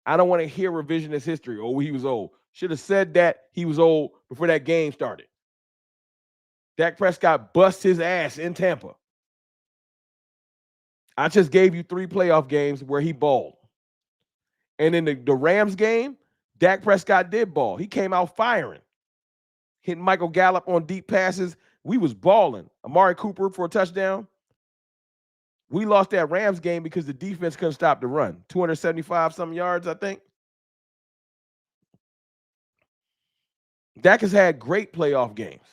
I don't want to hear revisionist history. Oh, he was old. Should have said that he was old before that game started. Dak Prescott bust his ass in Tampa. I just gave you 3 playoff games where he balled. And in the Rams game, Dak Prescott did ball. He came out firing. hitting Michael Gallup on deep passes. We was balling. Amari Cooper for a touchdown. We lost that Rams game because the defense couldn't stop the run. 275-some yards, I think. Dak has had great playoff games.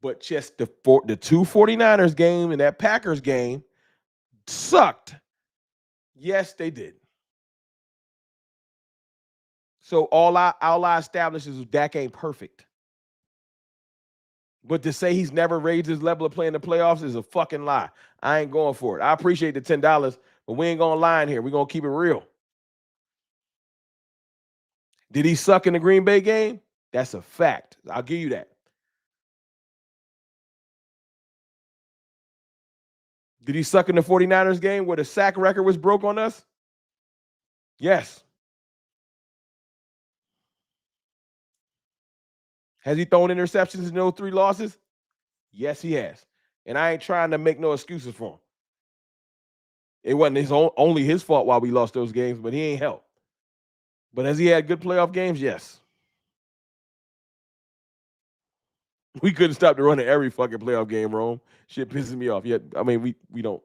But just the two 49ers game and that Packers game sucked. Yes, they did. So all I established is Dak ain't perfect. But to say he's never raised his level of playing the playoffs is a fucking lie. I ain't going for it. I appreciate the $10, but we ain't gonna lie in here. We're gonna keep it real. Did he suck in the Green Bay game? That's a fact. I'll give you that. Did he suck in the 49ers game where the sack record was broke on us? Yes. Has he thrown interceptions in those 3 losses? Yes, he has. And I ain't trying to make no excuses for him. It wasn't only his fault why we lost those games, but he ain't helped. But has he had good playoff games? Yes. We couldn't stop the run in every fucking playoff game, Rome. Shit pisses me off. Yeah, I mean, we don't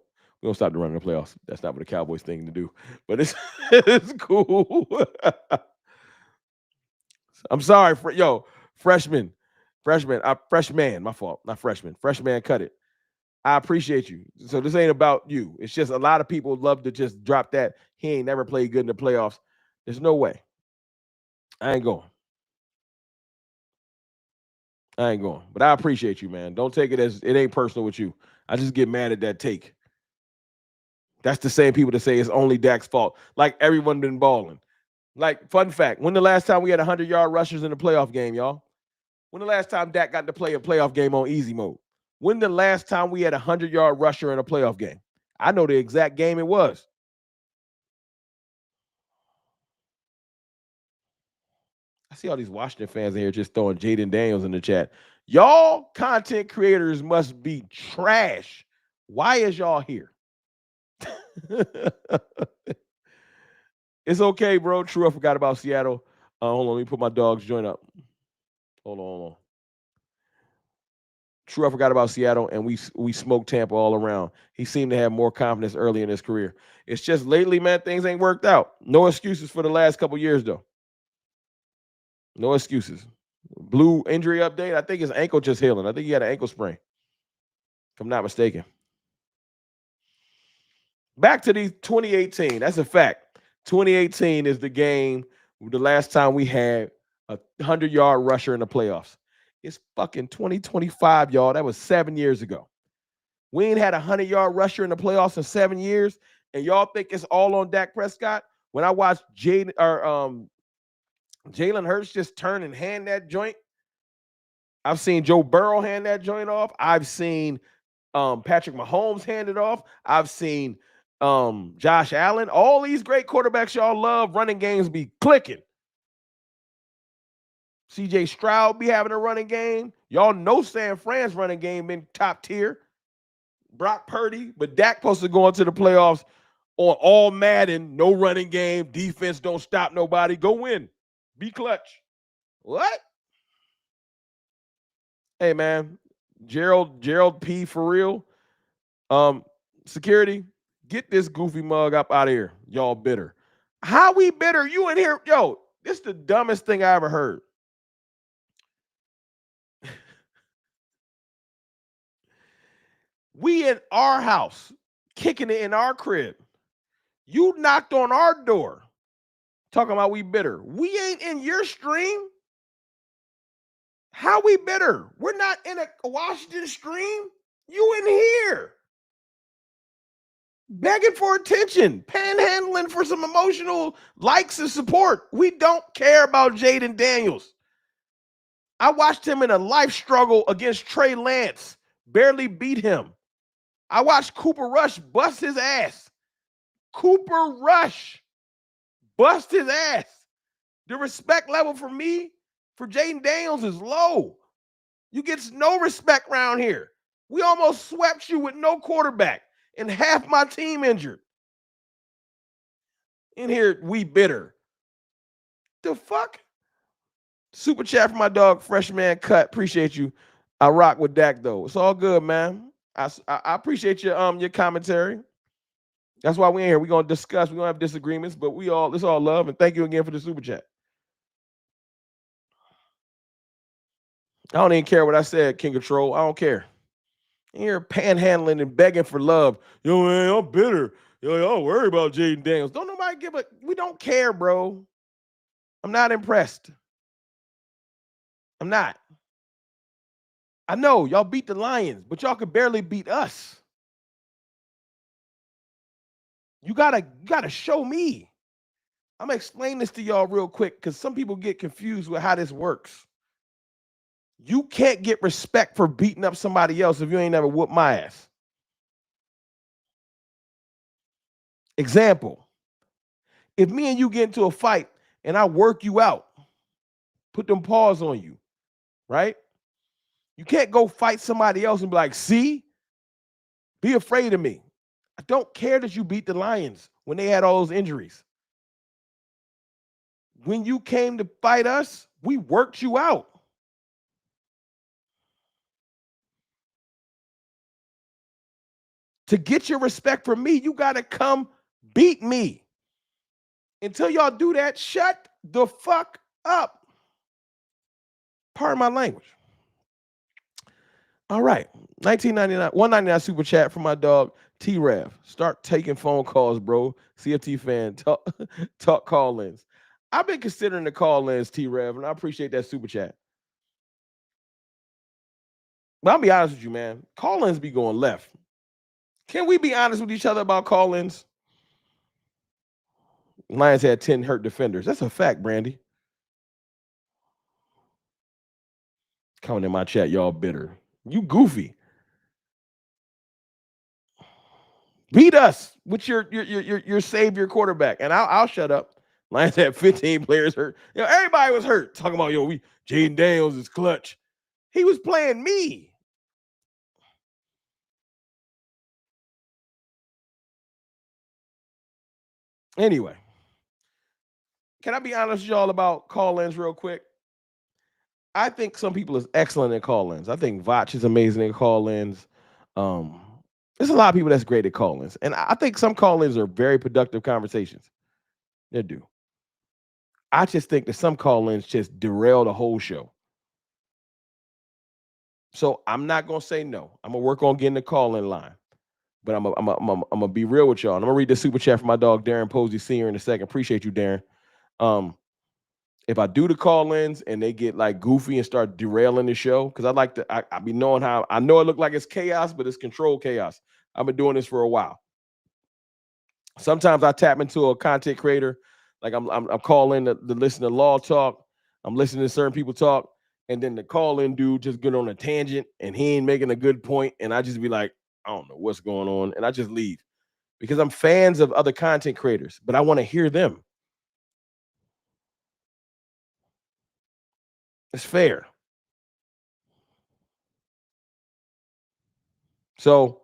stop the run in the playoffs. That's not what a Cowboys thing to do. But it's it's cool. I'm sorry, freshman, my fault, not freshman. Freshman, cut it. I appreciate you. So this ain't about you. It's just a lot of people love to just drop that. He ain't never played good in the playoffs. There's no way. I ain't going. But I appreciate you, man. Don't take it as it ain't personal with you. I just get mad at that take. That's the same people that say it's only Dak's fault. Like everyone been balling. Like, fun fact, when the last time we had 100-yard rushers in a playoff game, y'all? When the last time Dak got to play a playoff game on easy mode? When the last time we had a 100-yard rusher in a playoff game? I know the exact game it was. I see all these Washington fans in here just throwing Jaden Daniels in the chat. Y'all content creators must be trash. Why is y'all here? It's okay, bro. True, I forgot about Seattle. Hold on, let me put my dog's joint up. Hold on. True, I forgot about Seattle, and we smoked Tampa all around. He seemed to have more confidence early in his career. It's just lately, man, things ain't worked out. No excuses for the last couple years, though. No excuses. Blue injury update. I think his ankle just healing. I think he had an ankle sprain, if I'm not mistaken. Back to the 2018. That's a fact. 2018 is the game, the last time we had a 100-yard rusher in the playoffs. It's fucking 2025, y'all. That was 7 years ago. We ain't had a 100-yard rusher in the playoffs in 7 years, and y'all think it's all on Dak Prescott? When I watched Jalen Hurts just turn and hand that joint, I've seen Joe Burrow hand that joint off. I've seen Patrick Mahomes hand it off. I've seen Josh Allen. All these great quarterbacks y'all love, running games be clicking. CJ Stroud be having a running game. Y'all know San Fran's running game been top tier. Brock Purdy, but Dak supposed to go into the playoffs on all Madden, no running game, defense don't stop nobody, go win, be clutch. What? Hey man, Gerald P for real. Security, get this goofy mug up out of here. Y'all bitter. How we bitter? You in here, yo? This is the dumbest thing I ever heard. We in our house, kicking it in our crib. You knocked on our door, talking about we bitter. We ain't in your stream. How we bitter? We're not in a Washington stream. You in here. Begging for attention, panhandling for some emotional likes and support. We don't care about Jaden Daniels. I watched him in a life struggle against Trey Lance, barely beat him. I watched Cooper Rush bust his ass. Cooper Rush bust his ass. The respect level for me, for Jaden Daniels, is low. You get no respect around here. We almost swept you with no quarterback and half my team injured. In here, we bitter. The fuck? Super chat for my dog, Freshman Cut. Appreciate you. I rock with Dak though. It's all good, man. I appreciate your commentary. That's why we're in here. We're gonna discuss. We're gonna have disagreements, but it's all love. And thank you again for the super chat. I don't even care what I said, King of Troll. I don't care. You're panhandling and begging for love. Yo, man, I'm bitter. Yo, don't worry about Jaden Daniels. Don't nobody give a. We don't care, bro. I'm not impressed. I'm not. I know y'all beat the Lions, but y'all could barely beat us. You gotta show me. I'm gonna explain this to y'all real quick because some people get confused with how this works. You can't get respect for beating up somebody else if you ain't never whooped my ass. Example: if me and you get into a fight and I work you out, put them paws on you, right? You can't go fight somebody else and be like, see, be afraid of me. I don't care that you beat the Lions when they had all those injuries. When you came to fight us, we worked you out. To get your respect from me, you got to come beat me. Until y'all do that, shut the fuck up. Pardon my language. All right. 1999, 199 super chat from my dog T-Rev. Start taking phone calls, bro. CFT fan, talk call-ins. I've been considering the call-ins, T-Rev, and I appreciate that super chat. But I'll be honest with you, man. Call-ins be going left. Can we be honest with each other about call-ins? Lions had 10 hurt defenders. That's a fact, Brandy. Coming in my chat, y'all bitter. You goofy. Beat us with your savior quarterback, and I'll shut up. Lions had 15 players hurt. Everybody was hurt. Talking about Jaden Daniels is clutch. He was playing me. Anyway, can I be honest with y'all about call-ins real quick? I think some people is excellent at call-ins. I think Vach is amazing at call-ins. There's a lot of people that's great at call-ins. And I think some call-ins are very productive conversations. They do. I just think that some call-ins just derail the whole show. So I'm not going to say no. I'm going to work on getting the call-in line. But I'm going to be real with y'all. And I'm going to read the super chat from my dog, Darren Posey Sr. in a second. Appreciate you, Darren. If I do the call-ins and they get like goofy and start derailing the show, because I be knowing how, I know it look like it's chaos, but it's controlled chaos. I've been doing this for a while. Sometimes I tap into a content creator, like I'm calling to listen to Law talk. I'm listening to certain people talk, and then the call-in dude just get on a tangent and he ain't making a good point, and I just be like, I don't know what's going on, and I just leave because I'm fans of other content creators, but I want to hear them. It's fair. So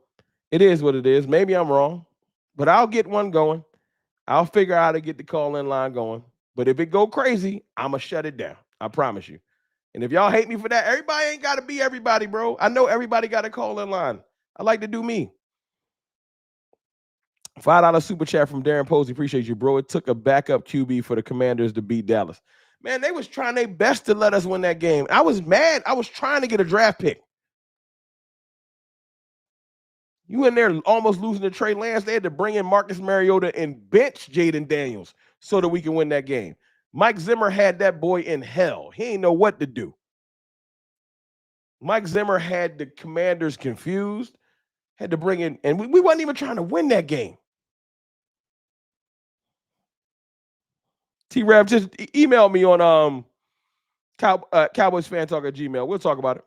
it is what it is. Maybe I'm wrong, but I'll get one going. I'll figure out how to get the call-in line going. But if it go crazy, I'm going to shut it down. I promise you. And if y'all hate me for that, everybody ain't got to be everybody, bro. I know everybody got a call-in line. I like to do me. $5 super chat from Darren Posey. Appreciate you, bro. It took a backup QB for the Commanders to beat Dallas. Man, they was trying their best to let us win that game. I was mad. I was trying to get a draft pick. You in there almost losing to Trey Lance. They had to bring in Marcus Mariota and bench Jaden Daniels so that we can win that game. Mike Zimmer had that boy in hell. He ain't know what to do. Mike Zimmer had the Commanders confused, had to bring in, and we wasn't even trying to win that game. T-Rev, just email me on Cowboys fan talk at Gmail. We'll talk about it.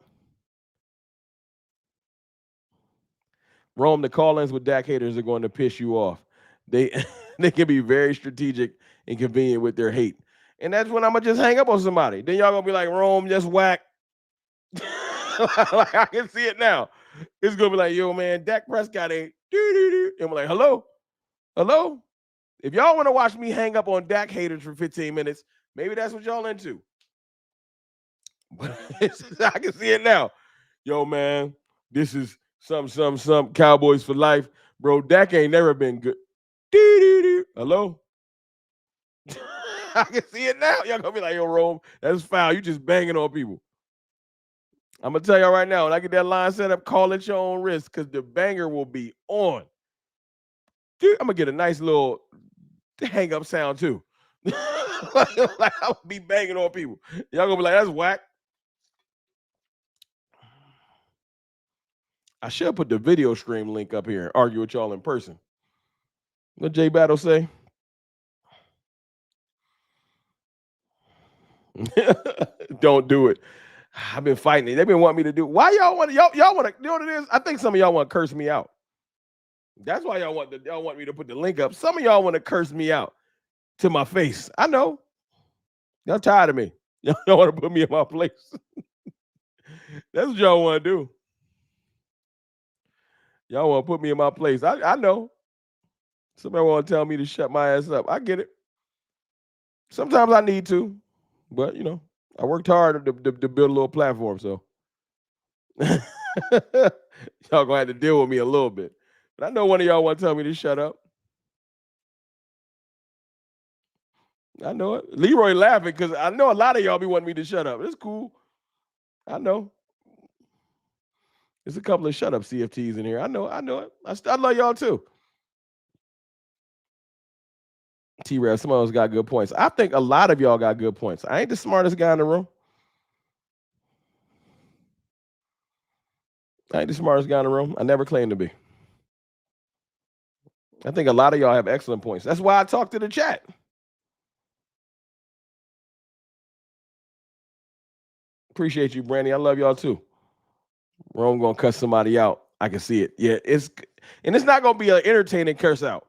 Rome, the call-ins with Dak haters are going to piss you off. They can be very strategic and convenient with their hate. And that's when I'm going to just hang up on somebody. Then y'all going to be like, Rome, just whack. Like, I can see it now. It's going to be like, yo, man, Dak Prescott ain't do-do-do. And I'm like, hello? Hello? If y'all want to watch me hang up on Dak haters for 15 minutes, maybe that's what y'all into. But I can see it now. Yo, man, this is some Cowboys for life. Bro, Dak ain't never been good. Doo-doo-doo. Hello? I can see it now. Y'all gonna be like, yo, Rome, that's foul. You just banging on people. I'm gonna tell y'all right now, when I get that line set up, call at your own risk because the banger will be on. Dude, I'm gonna get a nice little hang up sound too. Like I'll be banging on people. Y'all gonna be like, that's whack. I should put the video stream link up here and argue with y'all in person. What J Battle say? Don't do it. I've been fighting it. They've been wanting me to do. Why y'all want y'all want to? You know what it is? I think some of y'all want to curse me out. That's why y'all want me to put the link up. Some of y'all want to curse me out to my face. I know. Y'all tired of me. Y'all want to put me in my place. That's what y'all want to do. Y'all want to put me in my place. I know. Somebody want to tell me to shut my ass up. I get it. Sometimes I need to, but you know, I worked hard to build a little platform. So y'all gonna have to deal with me a little bit. But I know one of y'all want to tell me to shut up. I know it. Leroy laughing because I know a lot of y'all be wanting me to shut up. It's cool. I know. There's a couple of shut up CFTs in here. I know it. I love y'all too. T-Rev, some of us got good points. I think a lot of y'all got good points. I ain't the smartest guy in the room. I ain't the smartest guy in the room. I never claimed to be. I think a lot of y'all have excellent points. That's why I talk to the chat. Appreciate you, Brandy. I love y'all too. Rome gonna cuss somebody out. I can see it. Yeah, it's not gonna be an entertaining curse out.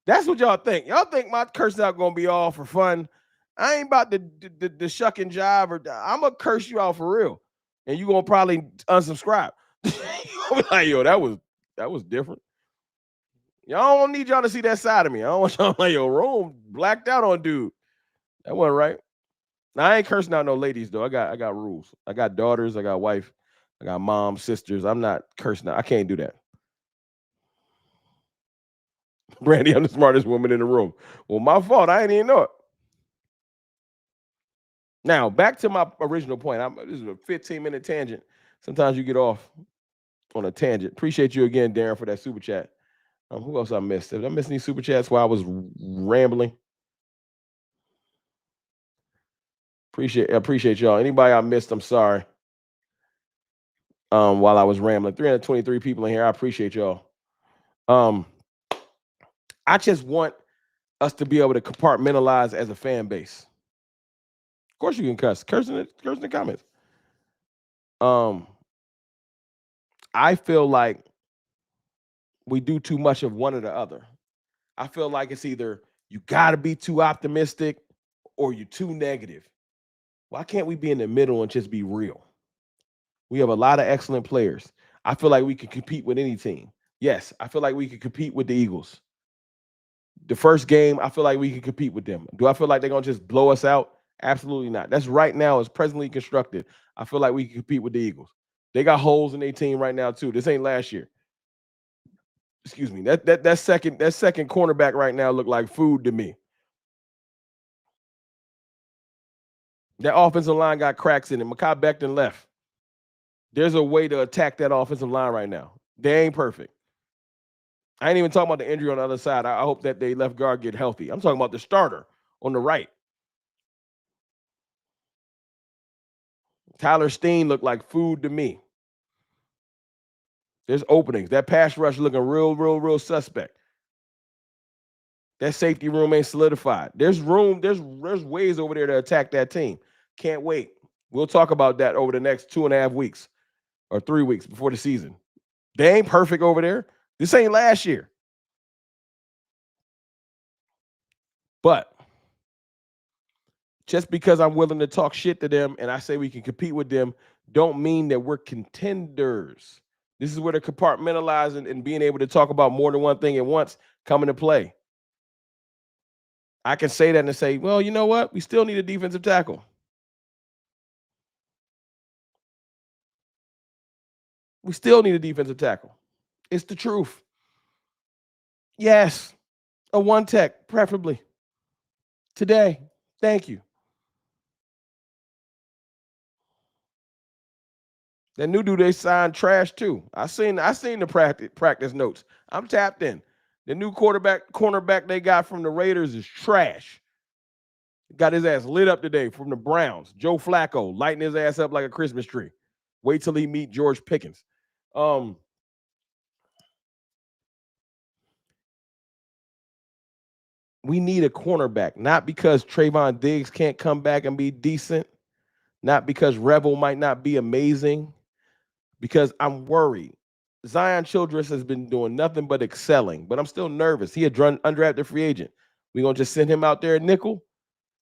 That's what y'all think. Y'all think my curse out gonna be all for fun. I ain't about the shuck and jive, or I'm gonna curse you out for real, and you gonna probably unsubscribe. Like, yo, that was different. Y'all don't need y'all to see that side of me. I don't want y'all like, yo, Rome blacked out on dude. That wasn't right. Now, I ain't cursing out no ladies though. I got rules. I got daughters. I got wife. I got mom, sisters. I'm not cursing out. I can't do that. Brandy, I'm the smartest woman in the room. Well, my fault. I ain't even know it. Now, back to my original point. This is a 15-minute tangent. Sometimes you get off on a tangent. Appreciate you again, Darren, for that super chat. Who else I missed? Did I miss any super chats while I was rambling? Appreciate y'all. Anybody I missed, I'm sorry. While I was rambling. 323 people in here. I appreciate y'all. I just want us to be able to compartmentalize as a fan base. Of course you can cuss. Curse in the comments. I feel like we do too much of one or the other. I feel like it's either you got to be too optimistic or you're too negative. Why can't we be in the middle and just be real? We have a lot of excellent players. I feel like we could compete with any team. Yes, I feel like we could compete with the Eagles. The first game, I feel like we could compete with them. Do I feel like they're going to just blow us out? Absolutely not. That's right now as presently constructed. I feel like we can compete with the Eagles. They got holes in their team right now too. This ain't last year. Excuse me. That second cornerback right now look like food to me. That offensive line got cracks in it. Mekhi Becton left. There's a way to attack that offensive line right now. They ain't perfect. I ain't even talking about the injury on the other side. I hope that they left guard get healthy. I'm talking about the starter on the right. Tyler Steen looked like food to me. There's openings. That pass rush looking real suspect. That safety room ain't solidified. There's room. There's ways over there to attack that team. Can't wait. We'll talk about that over the next 2.5 weeks or 3 weeks before the season. They ain't perfect over there. This ain't last year. But just because I'm willing to talk shit to them and I say we can compete with them, don't mean that we're contenders. This is where the compartmentalizing and being able to talk about more than one thing at once come into play. I can say that and say, well, you know what? We still need a defensive tackle. We still need a defensive tackle. It's the truth. Yes, a one tech, preferably. Today. Thank you. That new dude they signed trash too. I seen the practice notes. I'm tapped in. The new cornerback they got from the Raiders is trash. Got his ass lit up today from the Browns. Joe Flacco lighting his ass up like a Christmas tree. Wait till he meet George Pickens. We need a cornerback, not because Trayvon Diggs can't come back and be decent, not because Rebel might not be amazing, because I'm worried. Zion Childress has been doing nothing but excelling, but I'm still nervous. He had undrafted free agent. We gonna just send him out there at nickel?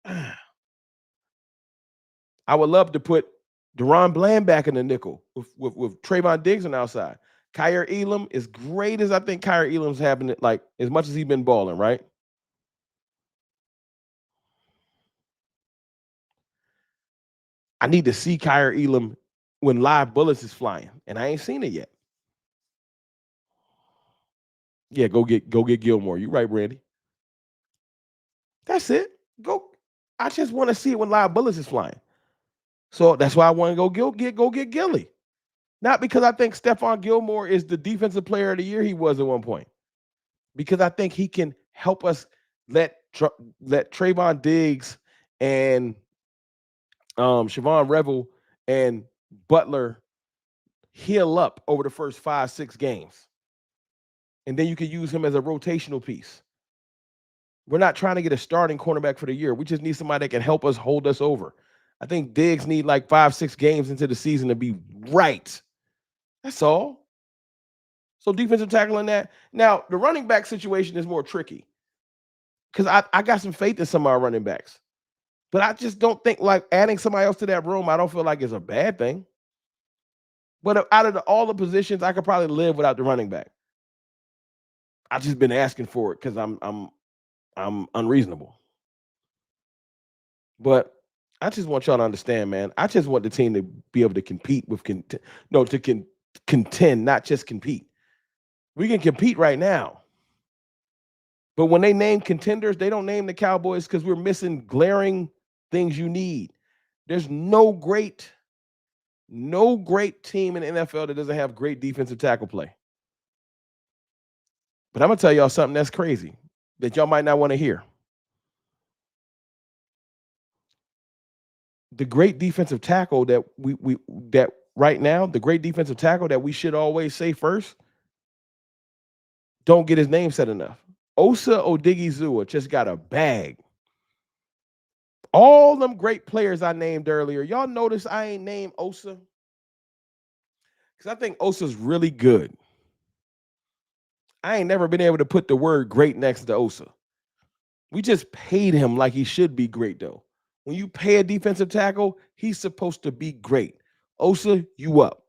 I would love to put Deron Bland back in the nickel with Trayvon Diggs on the outside. Kyer Elam, as great as I think Kyer Elam's having it, like as much as he's been balling, right? I need to see Kyer Elam when live bullets is flying, and I ain't seen it yet. Yeah, go get Gilmore. You right, Randy. That's it. Go. I just want to see it when live bullets is flying. So that's why I want to go get Gilly. Not because I think Stephon Gilmore is the defensive player of the year he was at one point. Because I think he can help us let Trayvon Diggs and Siobhan Revel and Butler heal up over the first 5-6 games. And then you can use him as a rotational piece. We're not trying to get a starting cornerback for the year. We just need somebody that can help us hold us over. I think Diggs need like 5-6 games into the season to be right. That's all. So defensive tackle in that. Now, the running back situation is more tricky because I got some faith in some of our running backs. But I just don't think like adding somebody else to that room, I don't feel like is a bad thing. But out of all the positions, I could probably live without the running back. I've just been asking for it because I'm unreasonable. But I just want y'all to understand, man. I just want the team to be able to compete with contend, not just compete. We can compete right now. But when they name contenders, they don't name the Cowboys because we're missing glaring things you need. There's no great team in the NFL that doesn't have great defensive tackle play. But I'm going to tell y'all something that's crazy that y'all might not want to hear. The great defensive tackle that that right now, the great defensive tackle that we should always say first, don't get his name said enough. Osa Odigizua just got a bag. All them great players I named earlier, y'all notice I ain't named Osa? Because I think Osa's really good. I ain't never been able to put the word great next to Osa. We just paid him like he should be great, though. When you pay a defensive tackle, he's supposed to be great. Osa, you up.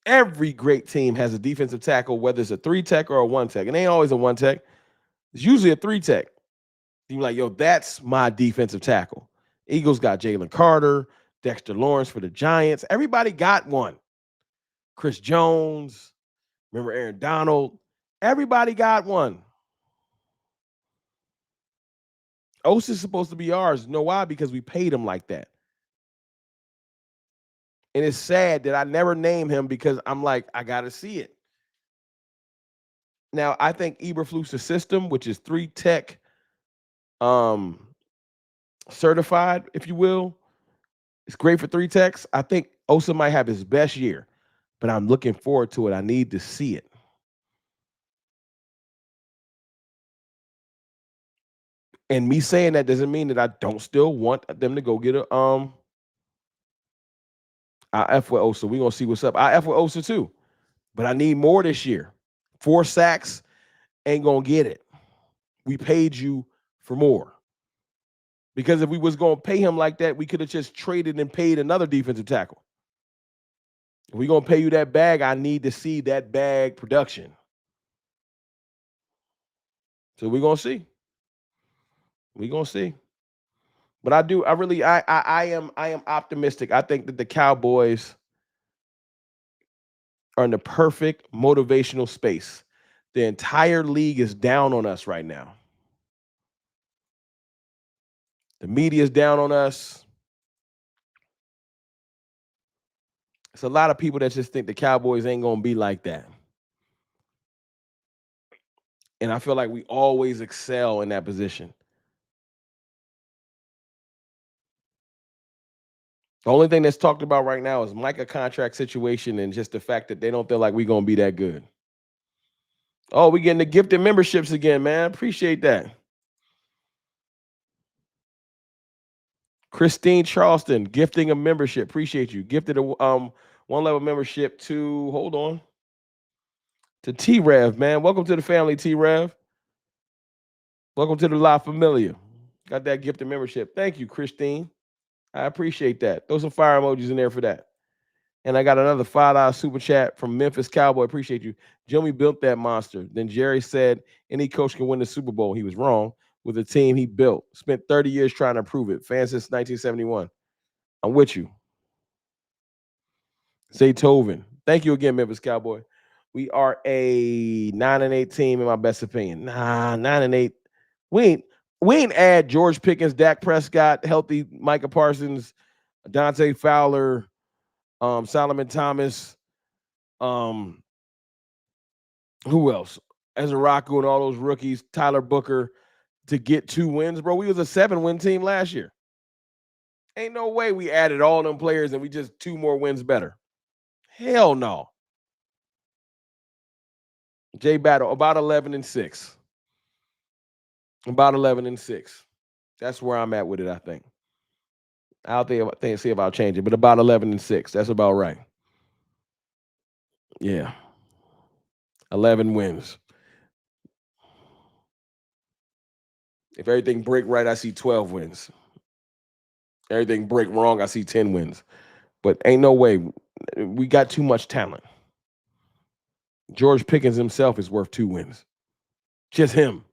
Every great team has a defensive tackle, whether it's a 3-tech or a 1-tech. It ain't always a 1-tech. It's usually a 3-tech. You're like, yo, that's my defensive tackle. Eagles got Jalen Carter, Dexter Lawrence for the Giants. Everybody got one. Chris Jones, remember Aaron Donald? Everybody got one. Osa's supposed to be ours. You know why? Because we paid him like that. And it's sad that I never name him because I'm like, I got to see it. Now, I think Eberflus's system, which is 3-tech certified, if you will, it's great for 3-techs. I think Osa might have his best year, but I'm looking forward to it. I need to see it. And me saying that doesn't mean that I don't still want them to go get a I F with Osa. We're gonna see what's up. I F with Osa too. But I need more this year. 4 sacks ain't gonna get it. We paid you for more. Because if we was gonna pay him like that, we could have just traded and paid another defensive tackle. If we're gonna pay you that bag, I need to see that bag production. So we're gonna see. We're gonna see. But I am optimistic. I think that the Cowboys are in the perfect motivational space. The entire league is down on us right now. The media is down on us. It's a lot of people that just think the Cowboys ain't going to be like that. And I feel like we always excel in that position. The only thing that's talked about right now is Micah contract situation and just the fact that they don't feel like we're going to be that good. Oh, we getting the gifted memberships again, man. Appreciate that. Christine Charleston, gifting a membership. Appreciate you. Gifted a one level membership to, hold on, to T-Rev, man. Welcome to the family, T-Rev. Welcome to the La Familia. Got that gifted membership. Thank you, Christine. I appreciate that. Throw some fire emojis in there for that. And I got another $5 super chat from Memphis Cowboy. Appreciate you. Jimmy built that monster. Then Jerry said any coach can win the Super Bowl. He was wrong with the team he built. Spent 30 years trying to prove it. Fans since 1971. I'm with you. Zaytoven. Thank you again, Memphis Cowboy. We are a 9-8 team in my best opinion. 9-8. We ain't add George Pickens, Dak Prescott, healthy Micah Parsons, Dante Fowler, Solomon Thomas, who else? Ezraku and all those rookies, Tyler Booker, to get 2 wins, bro. We was a 7-win team last year. Ain't no way we added all them players and we just 2 more wins better. Hell no. J Battle, about 11-6. About 11-6. That's where I'm at with it, I think. I'll see about changing, but about 11-6. That's about right. Yeah. 11 wins. If everything break right, I see 12 wins. Everything break wrong, I see 10 wins. But ain't no way. We got too much talent. George Pickens himself is worth 2 wins. Just him.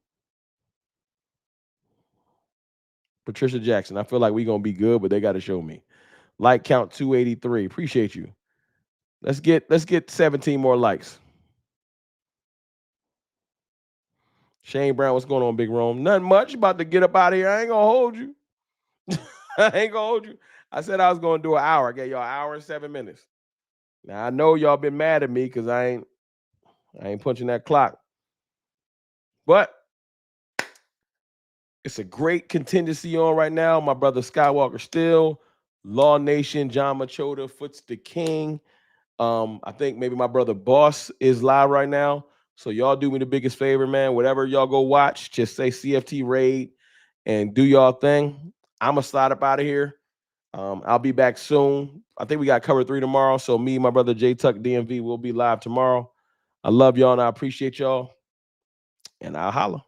Patricia Jackson. I feel like we're going to be good, but they got to show me. Like count 283. Appreciate you. Let's get 17 more likes. Shane Brown, what's going on, Big Rome? Nothing much. About to get up out of here. I ain't going to hold you. I ain't going to hold you. I said I was going to do an hour. I gave y'all an hour and 7 minutes. Now, I know y'all been mad at me because I ain't punching that clock. But it's a great contingency on right now. My brother Skywalker still, Law Nation, John Machota, Foots the King. I think maybe my brother Boss is live right now. So y'all do me the biggest favor, man. Whatever y'all go watch, just say CFT Raid and do y'all thing. I'm going to slide up out of here. I'll be back soon. I think we got cover 3 tomorrow. So me, my brother J Tuck DMV will be live tomorrow. I love y'all and I appreciate y'all. And I'll holla.